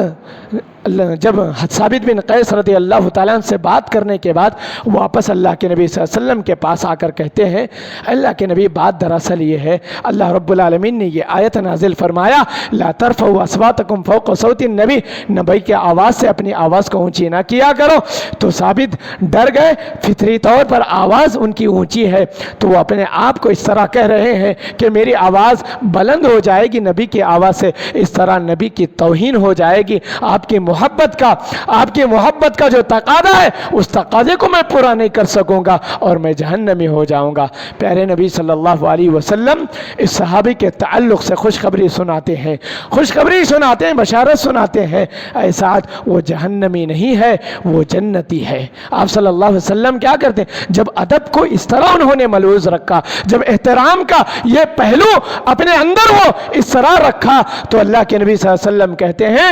جب ثابت بن قیس رضی اللہ تعالیٰ عنہ سے بات کرنے کے بعد واپس اللہ کے نبی صلی اللہ علیہ وسلم کے پاس آ کر کہتے ہیں اللہ کے نبی بات دراصل یہ ہے، اللہ رب العالمین نے یہ آیت نازل فرمایا لا ترفعوا اصواتکم فوق صوت النبی، نبی کی آواز سے اپنی آواز کو اونچی نہ کیا کرو۔ تو ثابت ڈر گئے، فطری طور پر آواز ان کی اونچی ہے تو وہ اپنے آپ کو اس طرح کہہ رہے ہیں کہ میری آواز بلند ہو جائے گی نبی کی آواز سے، اس طرح نبی کی توہین ہو جائے گی، آپ کی محبت کا جو تقاضا ہے اس تقاضے کو میں پورا نہیں کر سکوں گا اور میں جہنمی ہو جاؤں گا۔ پیارے نبی صلی اللہ علیہ وسلم اس صحابی کے تعلق سے خوشخبری سناتے ہیں، خوشخبری سناتے ہیں، بشارت سناتے ہیں، اے سعد وہ جہنمی نہیں ہے، وہ جنتی ہے۔ آپ صلی اللہ علیہ وسلم کیا کرتے ہیں؟ جب ادب کو اس طرح انہوں نے ملحوظ رکھا، جب احترام کا یہ پہلو اپنے اندر وہ اس طرح رکھا تو اللہ کے نبی صلی اللہ علیہ وسلم کہتے ہیں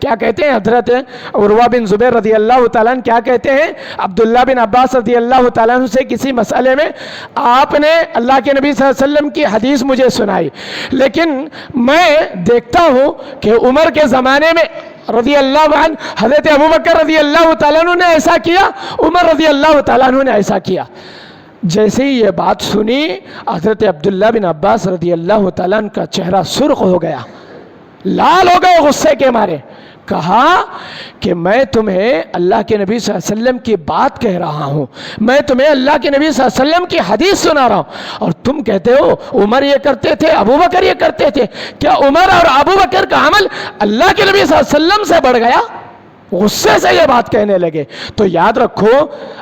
کیا کہتے ہیں حضرت عروہ بن زبیر رضی اللہ تعالیٰ عنہ کیا کہتے ہیں؟ عبداللہ بن عباس رضی اللہ تعالیٰ عنہ سے کسی مسئلے میں آپ نے اللہ کے نبی صلی اللہ علیہ وسلم کی حدیث مجھے سنائی، لیکن میں دیکھتا ہوں کہ عمر کے زمانے میں رضی اللہ عنہ حضرت ابوبکر رضی اللہ تعالیٰ عنہ نے ایسا کیا، عمر رضی اللہ تعالیٰ عنہ نے ایسا کیا۔ جیسے ہی یہ بات سنی حضرت عبداللہ بن عباس رضی اللہ تعالیٰ عنہ کا چہرہ سرخ ہو گیا، لال ہو گئے غصے کے مارے۔ کہا کہ میں تمہیں اللہ کے نبی صلی اللہ علیہ وسلم کی بات کہہ رہا ہوں، میں تمہیں اللہ کے نبی صلی اللہ علیہ وسلم کی حدیث سنا رہا ہوں، اور تم کہتے ہو عمر یہ کرتے تھے، ابوبکر یہ کرتے تھے۔ کیا عمر اور ابوبکر کا عمل اللہ کے نبی صلی اللہ علیہ وسلم سے بڑھ گیا؟ غصے سے یہ بات کہنے لگے۔ تو یاد رکھو،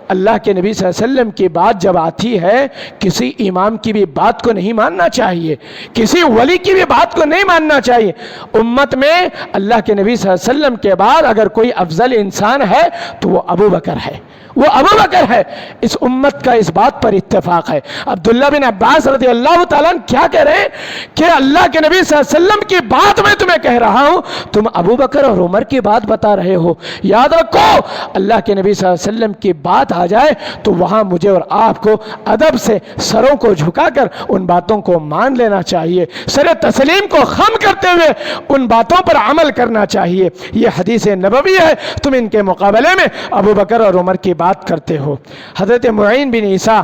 اللہ کے نبی صلی اللہ علیہ وسلم کی بات جب آتی ہے، کسی امام کی بھی بات کو نہیں ماننا چاہیے، کسی ولی کی بھی بات کو نہیں ماننا چاہیے۔ امت میں اللہ کے نبی صلی اللہ علیہ وسلم کے بعد اگر کوئی افضل انسان ہے تو وہ ابوبکر ہے، وہ ابوبکر ہے۔ اس امت کا اس بات پر اتفاق ہے۔ عبداللہ بن عباس رضی اللہ تعالیٰ عنہ کیا کہہ رہے ہیں کہ اللہ کے نبی صلی اللہ علیہ وسلم کی بات میں تمہیں کہہ رہا ہوں، تم ابوبکر اور عمر کی بات بتا رہے ہو۔ یاد رکھو، اللہ کے نبی صلی اللہ علیہ وسلم کی بات آ جائے تو وہاں مجھے اور آپ کو ادب سے سروں کو جھکا کر ان باتوں کو مان لینا چاہیے، سر تسلیم کو خم کرتے ہوئے ان باتوں پر عمل کرنا چاہیے۔ یہ حدیث نبوی ہے، تم ان کے مقابلے میں ابوبکر اور عمر کی بات کرتے ہو۔ حضرت معین بن عیسیٰ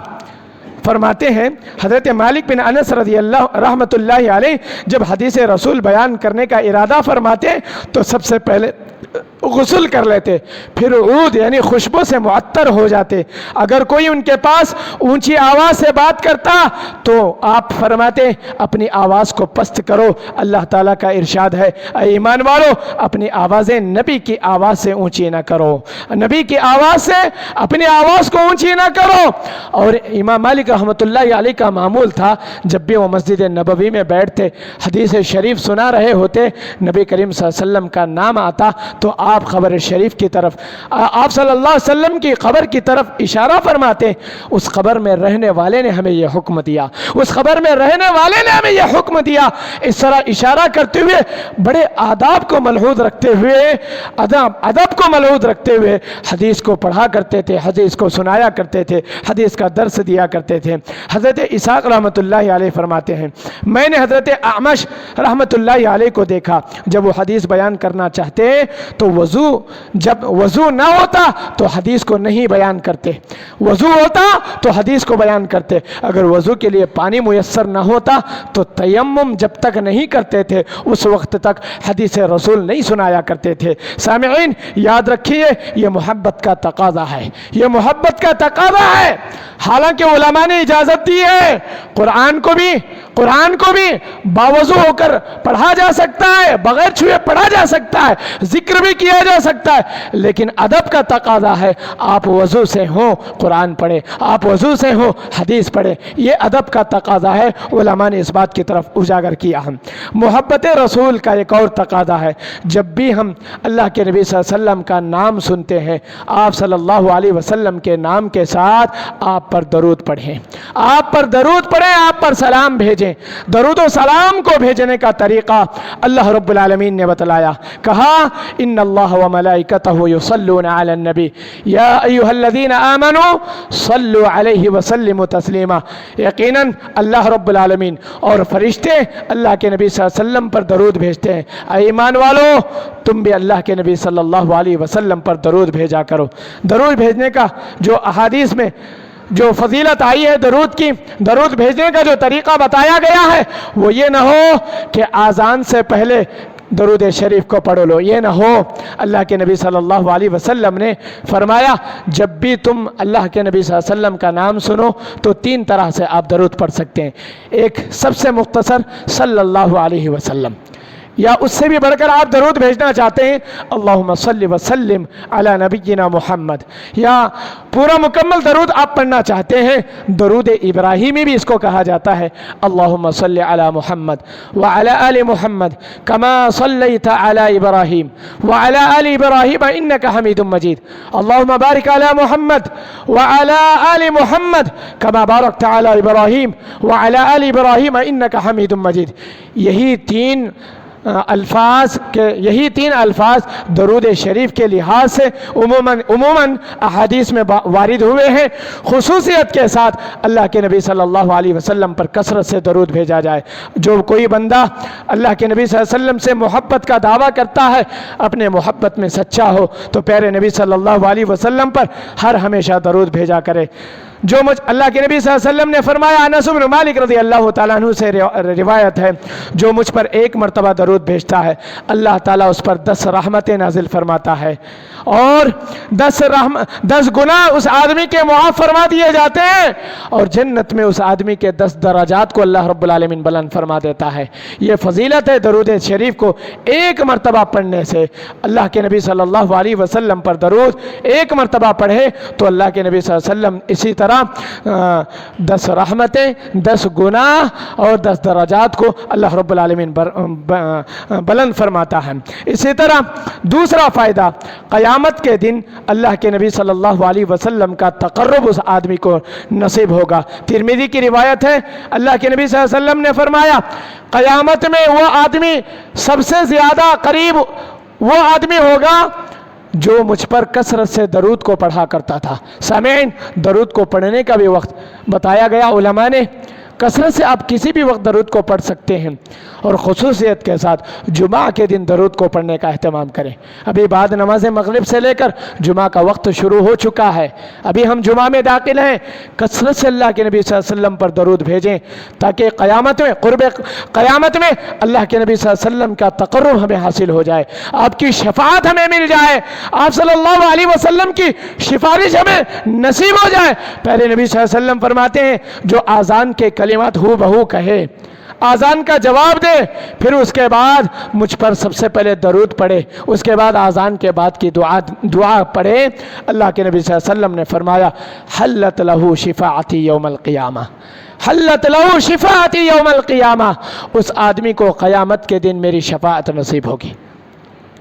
فرماتے ہیں، حضرت مالک بن انس رضی اللہ رحمت اللہ علیہ جب حدیث رسول بیان کرنے کا ارادہ فرماتے تو سب سے پہلے غسل کر لیتے، پھر عود یعنی خوشبو سے معطر ہو جاتے۔ اگر کوئی ان کے پاس اونچی آواز سے بات کرتا تو آپ فرماتے اپنی آواز کو پست کرو، اللہ تعالیٰ کا ارشاد ہے اے ایمان والو اپنی آوازیں نبی کی آواز سے اونچی نہ کرو، نبی کی آواز سے اپنی آواز کو اونچی نہ کرو۔ اور امام مالک رحمۃ اللہ علیہ کا معمول تھا، جب بھی وہ مسجد نبوی میں بیٹھتے حدیث شریف سنا رہے ہوتے، نبی کریم صلی اللہ علیہ وسلم کا نام آتا تو آپ قبر شریف کی طرف، آپ صلی اللہ علیہ وسلم کی قبر کی طرف اشارہ فرماتے، اس قبر میں رہنے والے نے ہمیں یہ حکم دیا، اس قبر میں رہنے والے نے ہمیں یہ حکم دیا۔ اس طرح اشارہ کرتے ہوئے بڑے آداب کو ملحوظ رکھتے ہوئے، ادب کو ملحوظ رکھتے ہوئے حدیث کو پڑھا کرتے تھے، حدیث کو سنایا کرتے تھے، حدیث کا درس دیا کرتے تھے۔ حضرت اسحاق رحمۃ اللہ علیہ فرماتے ہیں، میں نے حضرت اعمش رحمۃ اللہ علیہ کو دیکھا، جب وہ حدیث بیان کرنا چاہتے تو جب وضو نہ ہوتا تو حدیث کو نہیں بیان کرتے، وضو ہوتا تو حدیث کو بیان کرتے، اگر وضو کے لیے پانی میسر نہ ہوتا تو تیمم جب تک نہیں کرتے تھے اس وقت تک حدیث رسول نہیں سنایا کرتے تھے۔ سامعین یاد رکھیے، یہ محبت کا تقاضا ہے، یہ محبت کا تقاضا ہے۔ حالانکہ علماء نے اجازت دی ہے، قرآن کو بھی باوضو ہو کر پڑھا جا سکتا ہے، بغیر چھوئے پڑھا جا سکتا ہے، ذکر بھی کیا جا سکتا ہے، لیکن ادب کا تقاضا ہے آپ وضو سے ہوں قرآن پڑھیں، آپ وضو سے ہوں حدیث پڑھیں، یہ ادب کا تقاضا ہے۔ علماء نے اس بات کی طرف اجاگر کیا۔ ہم محبت رسول کا ایک اور تقاضا ہے، جب بھی ہم اللہ کے نبی صلی اللہ علیہ وسلم کا نام سنتے ہیں، آپ صلی اللہ علیہ وسلم کے نام کے ساتھ آپ پر درود پڑھیں، آپ پر درود پڑھیں، آپ پر سلام بھیجیں۔ درود و سلام کو بھیجنے کا طریقہ اللہ رب العالمین نے بتلایا، کہا ان اللہ و ملائکتہ یصلون علی النبی یا ایھا الذین آمنوا صلوا علیہ وسلموا تسلیما۔ یقیناً اللہ رب العالمین اور فرشتے اللہ کے نبی صلی اللہ علیہ وسلم پر درود بھیجتے ہیں، اے ایمان والو تم بھی اللہ کے نبی صلی اللہ علیہ وسلم پر درود بھیجا کرو۔ درود بھیجنے کا جو احادیث میں جو فضیلت آئی ہے درود کی، درود بھیجنے کا جو طریقہ بتایا گیا ہے، وہ یہ نہ ہو کہ آذان سے پہلے درود شریف کو پڑھ لو، یہ نہ ہو۔ اللہ کے نبی صلی اللہ علیہ وسلم نے فرمایا جب بھی تم اللہ کے نبی صلی اللہ علیہ وسلم کا نام سنو تو 3 طرح سے آپ درود پڑھ سکتے ہیں۔ ایک سب سے مختصر صلی اللہ علیہ وسلم، یا اس سے بھی بڑھ کر آپ درود بھیجنا چاہتے ہیں اللہم صلی وسلم علی نبینا محمد، یا پورا مکمل درود آپ پڑھنا چاہتے ہیں درود ابراہیمی بھی اس کو کہا جاتا ہے، اللہم صلی علی محمد وعلی آل محمد کما صلیت علی ابراہیم وعلی آل ابراہیم انکا حمید مجید، اللہم بارک علی محمد وعلی آل محمد کما بارکت علی ابراہیم وعلی آل ابراہیم انکا حمید مجید۔ یہی 3 الفاظ کے یہی 3 الفاظ درود شریف کے لحاظ سے عموماً احادیث میں وارد ہوئے ہیں۔ خصوصیت کے ساتھ اللہ کے نبی صلی اللہ علیہ وسلم پر کثرت سے درود بھیجا جائے۔ جو کوئی بندہ اللہ کے نبی صلی اللہ علیہ وسلم سے محبت کا دعویٰ کرتا ہے، اپنے محبت میں سچا ہو، تو پیارے نبی صلی اللہ علیہ وسلم پر ہر ہمیشہ درود بھیجا کرے۔ جو اللہ کے نبی صلی اللہ علیہ وسلم نے فرمایا، انس بن مالک رضی اللہ تعالیٰ عنہ سے روایت ہے، جو مجھ پر 1 مرتبہ درود بھیجتا ہے اللہ تعالیٰ اس پر 10 رحمتیں نازل فرماتا ہے، اور 10 گناہ اس آدمی کے معاف فرما دیے جاتے ہیں، اور جنت میں اس آدمی کے 10 درجات کو اللہ رب العالمین بلند فرما دیتا ہے۔ یہ فضیلت ہے درود شریف کو 1 مرتبہ پڑھنے سے۔ اللہ کے نبی صلی اللہ علیہ وسلم پر درود 1 مرتبہ پڑھے تو اللہ کے نبی صلی اللہ علیہ وسلم اسی طرح 10 رحمتیں، 10 گناہ اور 10 درجات کو اللہ رب العالمین بلند فرماتا ہے۔ اسی طرح دوسرا فائدہ، قیامت کے دن اللہ کے نبی صلی اللہ علیہ وسلم کا تقرب اس آدمی کو نصیب ہوگا۔ ترمذی کی روایت ہے، اللہ کے نبی صلی اللہ علیہ وسلم نے فرمایا، قیامت میں وہ آدمی سب سے زیادہ قریب وہ آدمی ہوگا جو مجھ پر کثرت سے درود کو پڑھا کرتا تھا۔ سامعین، درود کو پڑھنے کا بھی وقت بتایا گیا علماء نے۔ کثرت سے آپ کسی بھی وقت درود کو پڑھ سکتے ہیں، اور خصوصیت کے ساتھ جمعہ کے دن درود کو پڑھنے کا اہتمام کریں۔ ابھی بعد نماز مغرب سے لے کر جمعہ کا وقت شروع ہو چکا ہے، ابھی ہم جمعہ میں داخل ہیں۔ کثرت سے اللہ کے نبی صلی اللہ علیہ وسلم پر درود بھیجیں، تاکہ قیامت میں اللہ کے نبی صلی اللہ علیہ وسلم کا تقرب ہمیں حاصل ہو جائے، آپ کی شفاعت ہمیں مل جائے، آپ صلی اللہ علیہ وسلم کی سفارش ہمیں نصیب ہو جائے۔ پہلے نبی صلی اللہ علیہ وسلم فرماتے ہیں، جو آذان کے کلمات ہو بہو کہے، آذان کا جواب دے، پھر اس کے بعد مجھ پر سب سے پہلے درود پڑھے، اس کے بعد آذان کے بعد کی دعا پڑھے، اللہ کے نبی صلی اللہ علیہ وسلم نے فرمایا، حلت لہو شفاعتی یوم القیامہ، حلت لہو شفاعتی یوم القیامہ، اس آدمی کو قیامت کے دن میری شفاعت نصیب ہوگی۔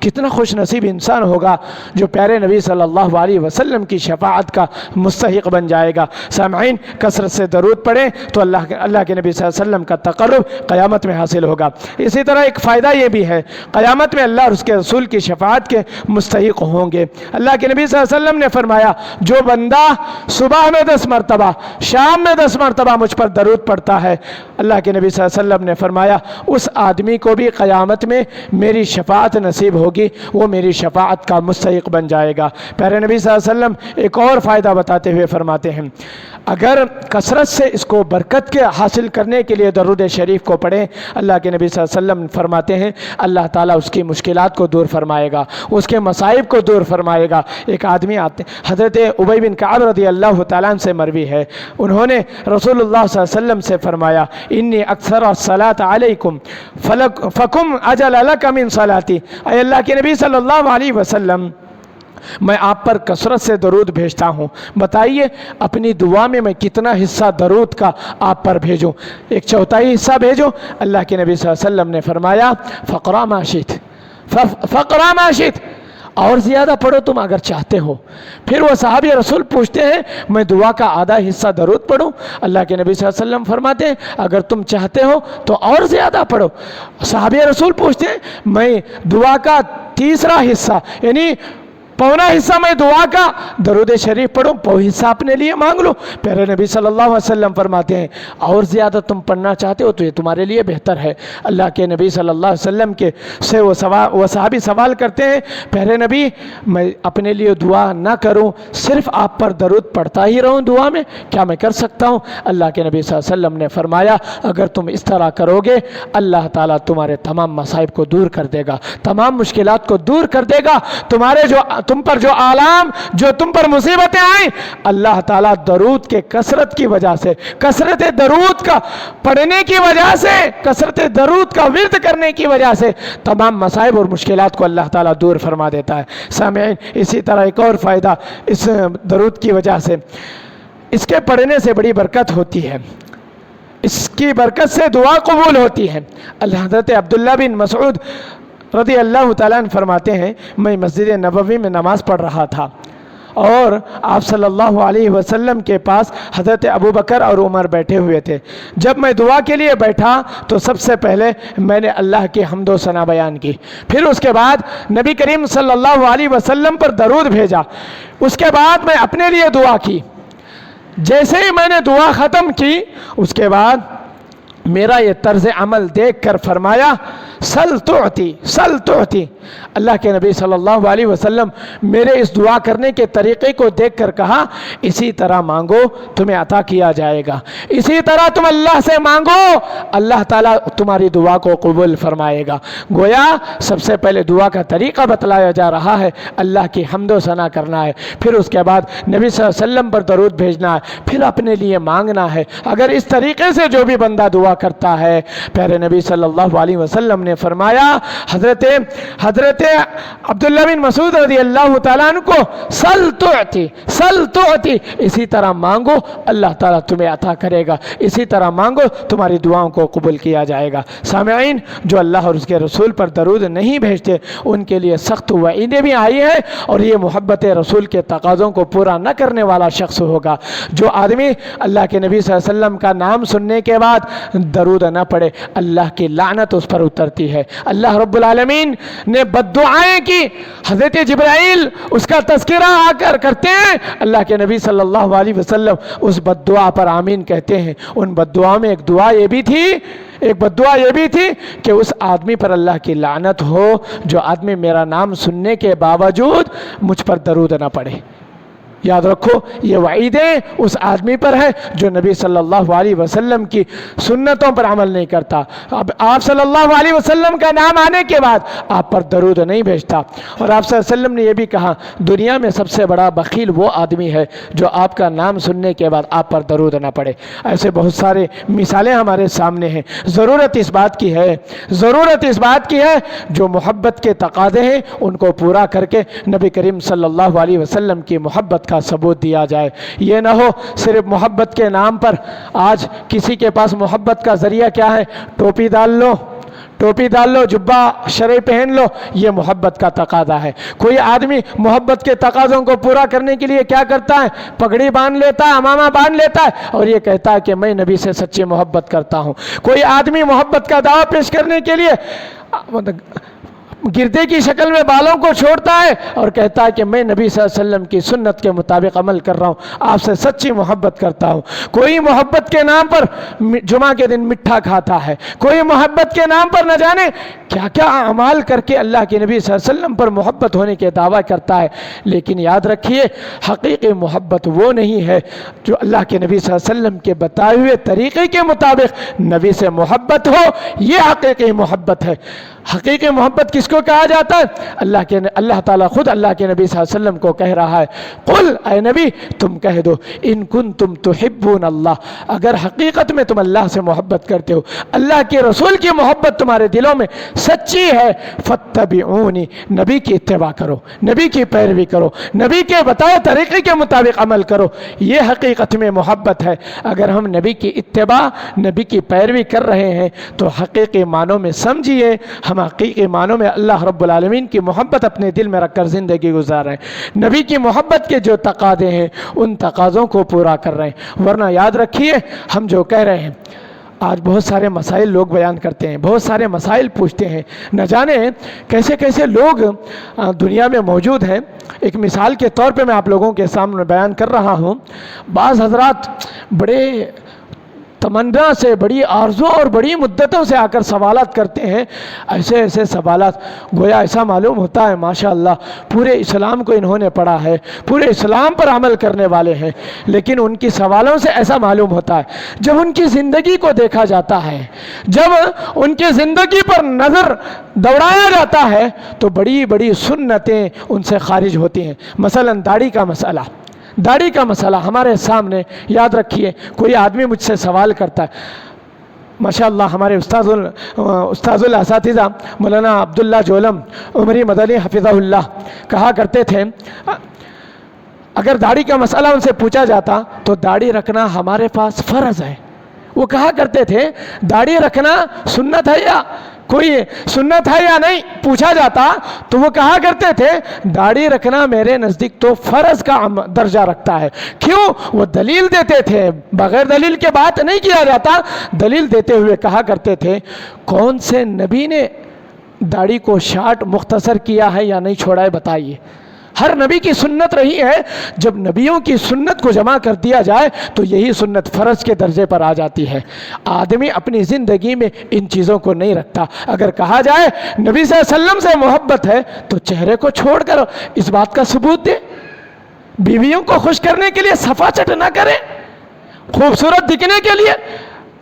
کتنا خوش نصیب انسان ہوگا جو پیارے نبی صلی اللہ علیہ وسلم کی شفاعت کا مستحق بن جائے گا۔ سامعین، کثرت سے درود پڑھیں تو اللہ کے نبی صلی اللہ علیہ وسلم کا تقرب قیامت میں حاصل ہوگا۔ اسی طرح ایک فائدہ یہ بھی ہے، قیامت میں اللہ اور اس کے رسول کی شفاعت کے مستحق ہوں گے۔ اللہ کے نبی صلی اللہ علیہ وسلم نے فرمایا، جو بندہ صبح میں 10 مرتبہ، شام میں 10 مرتبہ مجھ پر درود پڑھتا ہے، اللہ کے نبی صلی اللہ علیہ وسلم نے فرمایا، اس آدمی کو بھی قیامت میں میری شفاعت نصیب ہوگی، وہ میری شفاعت کا مستحق بن جائے گا۔ پیارے نبی صلی اللہ علیہ وسلم ایک اور فائدہ بتاتے ہوئے فرماتے ہیں، اگر کثرت سے اس کو برکت کے حاصل کرنے کے لیے درود شریف کو پڑھیں، اللہ کے نبی صلی اللہ علیہ وسلم فرماتے ہیں اللہ تعالیٰ اس کی مشکلات کو دور فرمائے گا، اس کے مصائب کو دور فرمائے گا۔ ایک آدمی آتے، حضرت ابی بن کعب رضی اللہ تعالیٰ عنہ سے مروی ہے، انہوں نے رسول اللہ صلی اللہ علیہ وسلم سے فرمایا، انی اکثر الصلاۃ علیکم فکم اجل لک من صلاتی، اے اللہ کے نبی صلی اللہ علیہ وسلم، میں آپ پر کثرت سے درود بھیجتا ہوں، بتائیے اپنی دعا میں کتنا حصہ درود کا آپ پر بھیجوں؟ 1/4 حصہ بھیجوں؟ اللہ کے نبی صلی اللہ علیہ وسلم نے فرمایا، فقرا ما شئت، فقرا ما شئت، اور زیادہ پڑھو تم اگر چاہتے ہو۔ پھر وہ صحابی رسول پوچھتے ہیں، میں دعا کا آدھا حصہ درود پڑھوں؟ اللہ کے نبی صلی اللہ علیہ وسلم فرماتے ہیں، اگر تم چاہتے ہو تو اور زیادہ پڑھو۔ صحابی رسول پوچھتے ہیں، میں دعا کا 1/3 حصہ، یعنی پونا حصہ میں دعا کا درود شریف پڑھوں، پو حصہ اپنے لیے مانگ لو۔ پیارے نبی صلی اللہ علیہ وسلم فرماتے ہیں، اور زیادہ تم پڑھنا چاہتے ہو تو یہ تمہارے لیے بہتر ہے۔ اللہ کے نبی صلی اللہ علیہ وسلم کے سے وہ صحابی سوال کرتے ہیں، پیارے نبی میں اپنے لیے دعا نہ کروں، صرف آپ پر درود پڑھتا ہی رہوں دعا میں، کیا میں کر سکتا ہوں؟ اللہ کے نبی صلی اللہ علیہ وسلم نے فرمایا، اگر تم اس طرح کرو گے اللہ تعالیٰ تمہارے تمام مصائب کو دور کر دے گا، تمام مشکلات کو دور کر دے گا، تم پر جو آلام، جو تم پر مصیبتیں آئیں، اللہ تعالیٰ درود کے کثرت کی وجہ سے، کثرت درود کا پڑھنے کی وجہ سے، کثرت درود کا ورد کرنے کی وجہ سے تمام مصائب اور مشکلات کو اللہ تعالیٰ دور فرما دیتا ہے۔ سامعین، اسی طرح ایک اور فائدہ اس درود کی وجہ سے، اس کے پڑھنے سے بڑی برکت ہوتی ہے، اس کی برکت سے دعا قبول ہوتی ہے۔ حضرت عبداللہ بن مسعود رضی اللہ تعالیٰ عنہ فرماتے ہیں، میں مسجد نبوی میں نماز پڑھ رہا تھا اور آپ صلی اللہ علیہ وسلم کے پاس حضرت ابو بکر اور عمر بیٹھے ہوئے تھے۔ جب میں دعا کے لیے بیٹھا تو سب سے پہلے میں نے اللہ کی حمد و ثنا بیان کی، پھر اس کے بعد نبی کریم صلی اللہ علیہ وسلم پر درود بھیجا، اس کے بعد میں اپنے لیے دعا کی۔ جیسے ہی میں نے دعا ختم کی اس کے بعد میرا یہ طرز عمل دیکھ کر فرمایا سل تعطی سل تعطی۔ اللہ کے نبی صلی اللہ علیہ وسلم میرے اس دعا کرنے کے طریقے کو دیکھ کر کہا اسی طرح مانگو تمہیں عطا کیا جائے گا، اسی طرح تم اللہ سے مانگو اللہ تعالیٰ تمہاری دعا کو قبول فرمائے گا۔ گویا سب سے پہلے دعا کا طریقہ بتلایا جا رہا ہے، اللہ کی حمد و ثنا کرنا ہے، پھر اس کے بعد نبی صلی اللہ علیہ وسلم پر درود بھیجنا ہے، پھر اپنے لیے مانگنا ہے۔ اگر اس طریقے سے جو بھی بندہ دعا کرتا ہے، پیارے نبی صلی اللہ علیہ وسلم نے فرمایا حضرت عبداللہ بن مسعود رضی اللہ تعالیٰ عنہ کو سل تعطی، اسی طرح مانگو اللہ تعالیٰ تمہیں عطا کرے گا، اسی طرح مانگو تمہاری دعاؤں کو قبول کیا جائے گا۔ سامعین، جو اللہ اور اس کے رسول پر درود نہیں بھیجتے ان کے لیے سخت وعیدیں بھی آئی ہیں، اور یہ محبت رسول کے تقاضوں کو پورا نہ کرنے والا شخص ہوگا۔ جو آدمی اللہ کے نبی صلی اللہ علیہ وسلم کا نام سننے کے بعد درود نہ پڑھے اللہ کی لعنت اس پر اترتی ہے۔ اللہ رب العالمین نے بد دعائیں کی، حضرت جبرائیل اس کا تذکرہ آ کر کرتے ہیں، اللہ کے نبی صلی اللہ علیہ وسلم اس بد دعا پر آمین کہتے ہیں۔ ان بد دعاؤں میں ایک بد دعا یہ بھی تھی کہ اس آدمی پر اللہ کی لعنت ہو جو آدمی میرا نام سننے کے باوجود مجھ پر درود نہ پڑھے۔ یاد رکھو یہ وعیدیں اس آدمی پر ہے جو نبی صلی اللہ علیہ وسلم کی سنتوں پر عمل نہیں کرتا۔ اب آپ صلی اللہ علیہ وسلم کا نام آنے کے بعد آپ پر درود نہیں بھیجتا، اور آپ صلی اللہ علیہ وسلم نے یہ بھی کہا دنیا میں سب سے بڑا بخیل وہ آدمی ہے جو آپ کا نام سننے کے بعد آپ پر درود نہ پڑے۔ ایسے بہت سارے مثالیں ہمارے سامنے ہیں۔ ضرورت اس بات کی ہے جو محبت کے تقاضے ہیں ان کو پورا کر کے نبی کریم صلی اللہ علیہ وسلم کی محبت کا ثبوت دیا جائے۔ یہ نہ ہو صرف محبت کے نام پر آج کسی کے پاس محبت کا ذریعہ کیا ہے، ٹوپی ڈال لو، جبہ شرعی پہن لو، یہ محبت کا تقاضا ہے۔ کوئی آدمی محبت کے تقاضوں کو پورا کرنے کے لیے کیا کرتا ہے، پگڑی باندھ لیتا ہے، امامہ باندھ لیتا ہے اور یہ کہتا ہے کہ میں نبی سے سچی محبت کرتا ہوں۔ کوئی آدمی محبت کا دعویٰ پیش کرنے کے لیے گردے کی شکل میں بالوں کو چھوڑتا ہے اور کہتا ہے کہ میں نبی صلی اللہ علیہ وسلم کی سنت کے مطابق عمل کر رہا ہوں، آپ سے سچی محبت کرتا ہوں۔ کوئی محبت کے نام پر جمعہ کے دن مٹھا کھاتا ہے، کوئی محبت کے نام پر نہ جانے کیا کیا اعمال کر کے اللہ کے نبی صلی اللہ علیہ وسلم پر محبت ہونے کے دعویٰ کرتا ہے۔ لیکن یاد رکھیے حقیقی محبت وہ نہیں ہے جو اللہ کے نبی صلی اللہ علیہ وسلم کے بتائے ہوئے طریقے کے مطابق نبی سے محبت ہو، یہ حقیقی محبت ہے۔ حقیقی محبت کس کو کہا جاتا ہے؟ اللہ تعالیٰ خود اللہ کے نبی صلی اللہ علیہ وسلم کو کہہ رہا ہے قل، اے نبی تم کہہ دو ان کنتم تحبون اللہ، اگر حقیقت میں تم اللہ سے محبت کرتے ہو، اللہ کے رسول کی محبت تمہارے دلوں میں سچی ہے، فاتبعونی، نبی کی اتباع کرو، نبی کی پیروی کرو، نبی کے بتائے طریقے کے مطابق عمل کرو، یہ حقیقت میں محبت ہے۔ اگر ہم نبی کی اتباع، نبی کی پیروی کر رہے ہیں تو حقیقی معنوں میں سمجھیے ہم حقیقی معنوں میں اللہ رب العالمین کی محبت اپنے دل میں رکھ کر زندگی گزار رہے ہیں، نبی کی محبت کے جو تقاضے ہیں ان تقاضوں کو پورا کر رہے ہیں۔ ورنہ یاد رکھیے ہم جو کہہ رہے ہیں، آج بہت سارے مسائل لوگ بیان کرتے ہیں، بہت سارے مسائل پوچھتے ہیں، نہ جانے کیسے کیسے لوگ دنیا میں موجود ہیں۔ ایک مثال کے طور پہ میں آپ لوگوں کے سامنے بیان کر رہا ہوں، بعض حضرات بڑے تمنا سے، بڑی آرزو اور بڑی مدتوں سے آ کر سوالات کرتے ہیں، ایسے سوالات گویا ایسا معلوم ہوتا ہے ماشاءاللہ پورے اسلام کو انہوں نے پڑھا ہے، پورے اسلام پر عمل کرنے والے ہیں، لیکن ان کی سوالوں سے ایسا معلوم ہوتا ہے جب ان کی زندگی کو دیکھا جاتا ہے، جب ان کی زندگی پر نظر دوڑایا جاتا ہے تو بڑی بڑی سنتیں ان سے خارج ہوتی ہیں۔ مثلا داڑھی کا مسئلہ ہمارے سامنے، یاد رکھیے کوئی آدمی مجھ سے سوال کرتا ہے، ماشاءاللہ ہمارے استاذ الاساتذہ مولانا عبداللہ جولم عمری مدنی حفظہ اللہ کہا کرتے تھے اگر داڑھی کا مسئلہ ان سے پوچھا جاتا تو داڑھی رکھنا ہمارے پاس فرض ہے۔ وہ کہا کرتے تھے داڑھی رکھنا سنت ہے یا کوئی سنت ہے یا نہیں پوچھا جاتا تو وہ کہا کرتے تھے داڑھی رکھنا میرے نزدیک تو فرض کا درجہ رکھتا ہے. کیوں؟ وہ دلیل دیتے تھے، بغیر دلیل کے بات نہیں کیا جاتا. دلیل دیتے ہوئے کہا کرتے تھے کون سے نبی نے داڑھی کو شارٹ مختصر کیا ہے یا نہیں چھوڑا ہے بتائیے. ہر نبی کی سنت رہی ہے. جب نبیوں کی سنت کو جمع کر دیا جائے تو یہی سنت فرض کے درجے پر آ جاتی ہے. آدمی اپنی زندگی میں ان چیزوں کو نہیں رکھتا. اگر کہا جائے نبی صلی اللہ علیہ وسلم سے محبت ہے تو چہرے کو چھوڑ کر اس بات کا ثبوت دے. بیویوں کو خوش کرنے کے لیے صفا چٹ نہ کرے، خوبصورت دکھنے کے لیے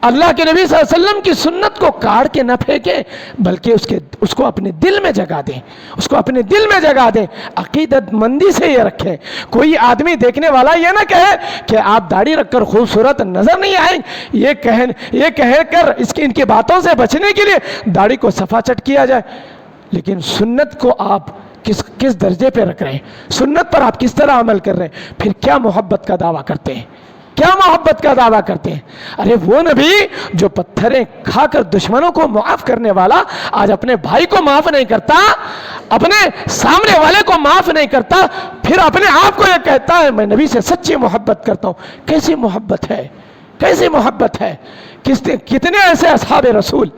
اللہ کے نبی صلی اللہ علیہ وسلم کی سنت کو کاٹ کے نہ پھینکے، بلکہ اس کو اپنے دل میں جگہ دیں، اس کو اپنے دل میں جگہ دیں. عقیدت مندی سے یہ رکھیں. کوئی آدمی دیکھنے والا یہ نہ کہے کہ آپ داڑھی رکھ کر خوبصورت نظر نہیں آئیں. یہ کہہ کر ان کی باتوں سے بچنے کے لیے داڑھی کو صفا چٹ کیا جائے. لیکن سنت کو آپ کس درجے پہ رکھ رہے ہیں، سنت پر آپ کس طرح عمل کر رہے ہیں، پھر کیا محبت کا دعویٰ کرتے ہیں، کیا محبت کا دعویٰ کرتے ہیں. ارے وہ نبی جو پتھریں کھا کر دشمنوں کو معاف کرنے والا آج اپنے بھائی کو معاف نہیں کرتا، اپنے سامنے والے کو معاف نہیں کرتا، پھر اپنے آپ کو یہ کہتا ہے میں نبی سے سچی محبت کرتا ہوں. کیسی محبت ہے، کیسی محبت ہے. کتنے ایسے اصحاب رسول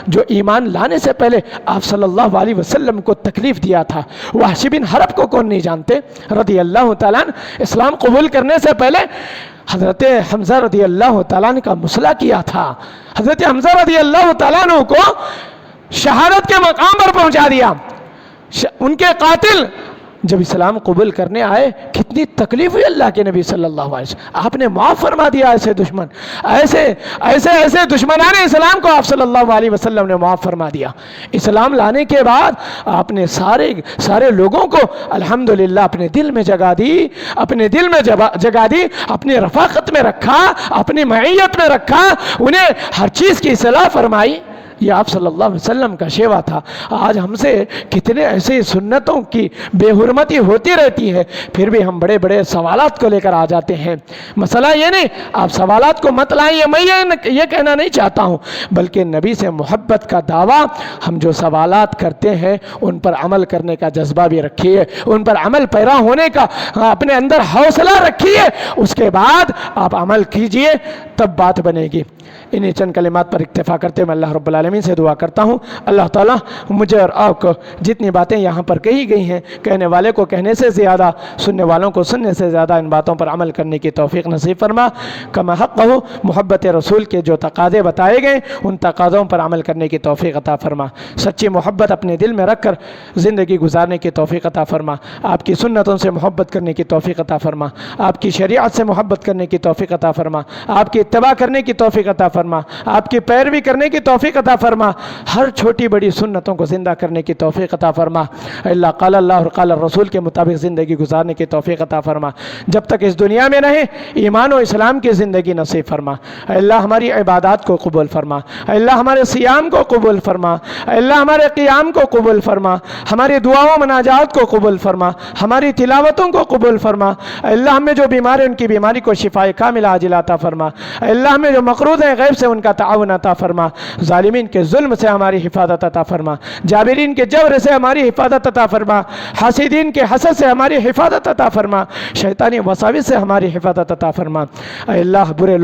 جو ایمان لانے سے پہلے آپ صلی اللہ علیہ وسلم کو تکلیف دیا تھا. وحش بن حرب کو کون نہیں جانتے رضی اللہ تعالیٰ عنہ. اسلام قبول کرنے سے پہلے حضرت حمزہ رضی اللہ تعالیٰ عنہ کا مسئلہ کیا تھا. حضرت حمزہ رضی اللہ تعالیٰ عنہ کو شہادت کے مقام پر پہنچا دیا. ان کے قاتل جب اسلام قبول کرنے آئے کتنی تکلیف ہوئی اللہ کے نبی صلی اللہ علیہ وسلم. آپ نے معاف فرما دیا ایسے دشمن، ایسے دشمنان اسلام کو آپ صلی اللہ علیہ وسلم نے معاف فرما دیا. اسلام لانے کے بعد آپ نے سارے لوگوں کو الحمدللہ اپنے دل میں جگہ دی، اپنی رفاقت میں رکھا، اپنی معیت میں رکھا، انہیں ہر چیز کی اصلاح فرمائی. یہ آپ صلی اللہ علیہ وسلم کا شیوا تھا. آج ہم سے کتنے ایسے سنتوں کی بے حرمتی ہوتی رہتی ہے، پھر بھی ہم بڑے بڑے سوالات کو لے کر آ جاتے ہیں. مسئلہ یہ نہیں آپ سوالات کو مت لائیں، میں یہ کہنا نہیں چاہتا ہوں، بلکہ نبی سے محبت کا دعویٰ ہم جو سوالات کرتے ہیں ان پر عمل کرنے کا جذبہ بھی رکھیے، ان پر عمل پیرا ہونے کا اپنے اندر حوصلہ رکھیے. اس کے بعد آپ عمل کیجئے تب بات بنے گی. انہیں چند کلمات پر اکتفا کرتے میں اللہ رب العالمین سے دعا کرتا ہوں اللہ تعالیٰ مجھے اور آپ کو جتنی باتیں یہاں پر کہی گئی ہیں، کہنے والے کو کہنے سے زیادہ، سننے والوں کو سننے سے زیادہ ان باتوں پر عمل کرنے کی توفیق نصیب فرما. کما حق ہو محبت رسول کے جو تقاضے بتائے گئے ان تقاضوں پر عمل کرنے کی توفیق عطا فرما. سچی محبت اپنے دل میں رکھ کر زندگی گزارنے کی توفیق عطا فرما. آپ کی سنتوں سے محبت کرنے کی توفیق عطا فرما. آپ کی شریعت سے محبت کرنے کی توفیق عطا فرما. آپ کی اتباع کرنے کی توفیق عطا فرما. آپ کی پیروی کرنے کی توفیق عطا فرما. ہر چھوٹی بڑی سنتوں کو زندہ کرنے کی توفیق عطا فرما. اللہ قال اللہ اور قال الرسول کے مطابق زندگی گزارنے کی توفیق عطا فرما. جب تک اس دنیا میں رہیں ایمان و اسلام کی زندگی نصیب فرما. اللہ ہماری عبادات کو قبول فرما. اللہ ہمارے صیام کو قبول فرما. اللہ ہمارے قیام کو قبول فرما. ہماری دعاؤں مناجات کو قبول فرما. ہماری تلاوتوں کو قبول فرما. اللہ ہمیں جو بیمار ہیں ان کی بیماری کو شفائے کاملہ عاجلہ عطا فرما. اللہ ہمیں جو مقروض ہیں غیب سے ان کا تعاون عطا فرما. ظالمین کے ظلم سے ہماری حفاظت عطا فرما. جابرین کے جبر سے ہماری حفاظت عطا فرما. حاسدین کے حسد سے ہماری حفاظت عطا فرما. شیطانی وساوس سے ہماری حفاظت عطا فرما. اے اللہ برے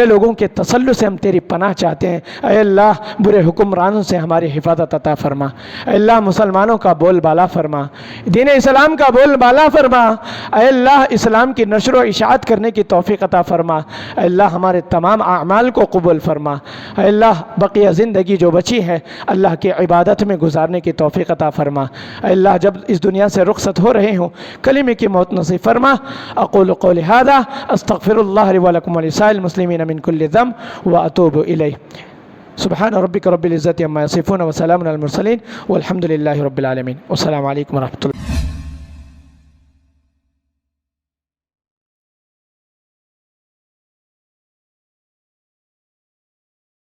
لوگوں کے تسلط سے ہم تیری پناہ چاہتے ہیں. اے اللہ برے حکمرانوں سے ہماری حفاظت عطا فرما. اے اللہ مسلمانوں کا بول بالا فرما. دین اسلام کا بول بالا فرما. اے اللہ اسلام کی نشر و اشاعت کرنے کی توفیق عطا فرما. اے اللہ ہمارے تمام اعمال کو قبول فرما. اے اللہ بقیہ زندگی جو بچی ہے اللہ کی عبادت میں گزارنے کی توفیق عطا فرما. اے اللہ جب اس دنیا سے رخصت ہو رہے ہوں کلمے کی موت نصیب فرما. اقول قولی ھذا استغفر اللہ لی ولکم ولسائر المسلمین من کل ذنب واتوب الیہ. سبحان ربک رب العزت عما یصفون وسلام علی المرسلین والحمد للہ رب العالمین. والسلام علیکم ورحمۃ اللہ.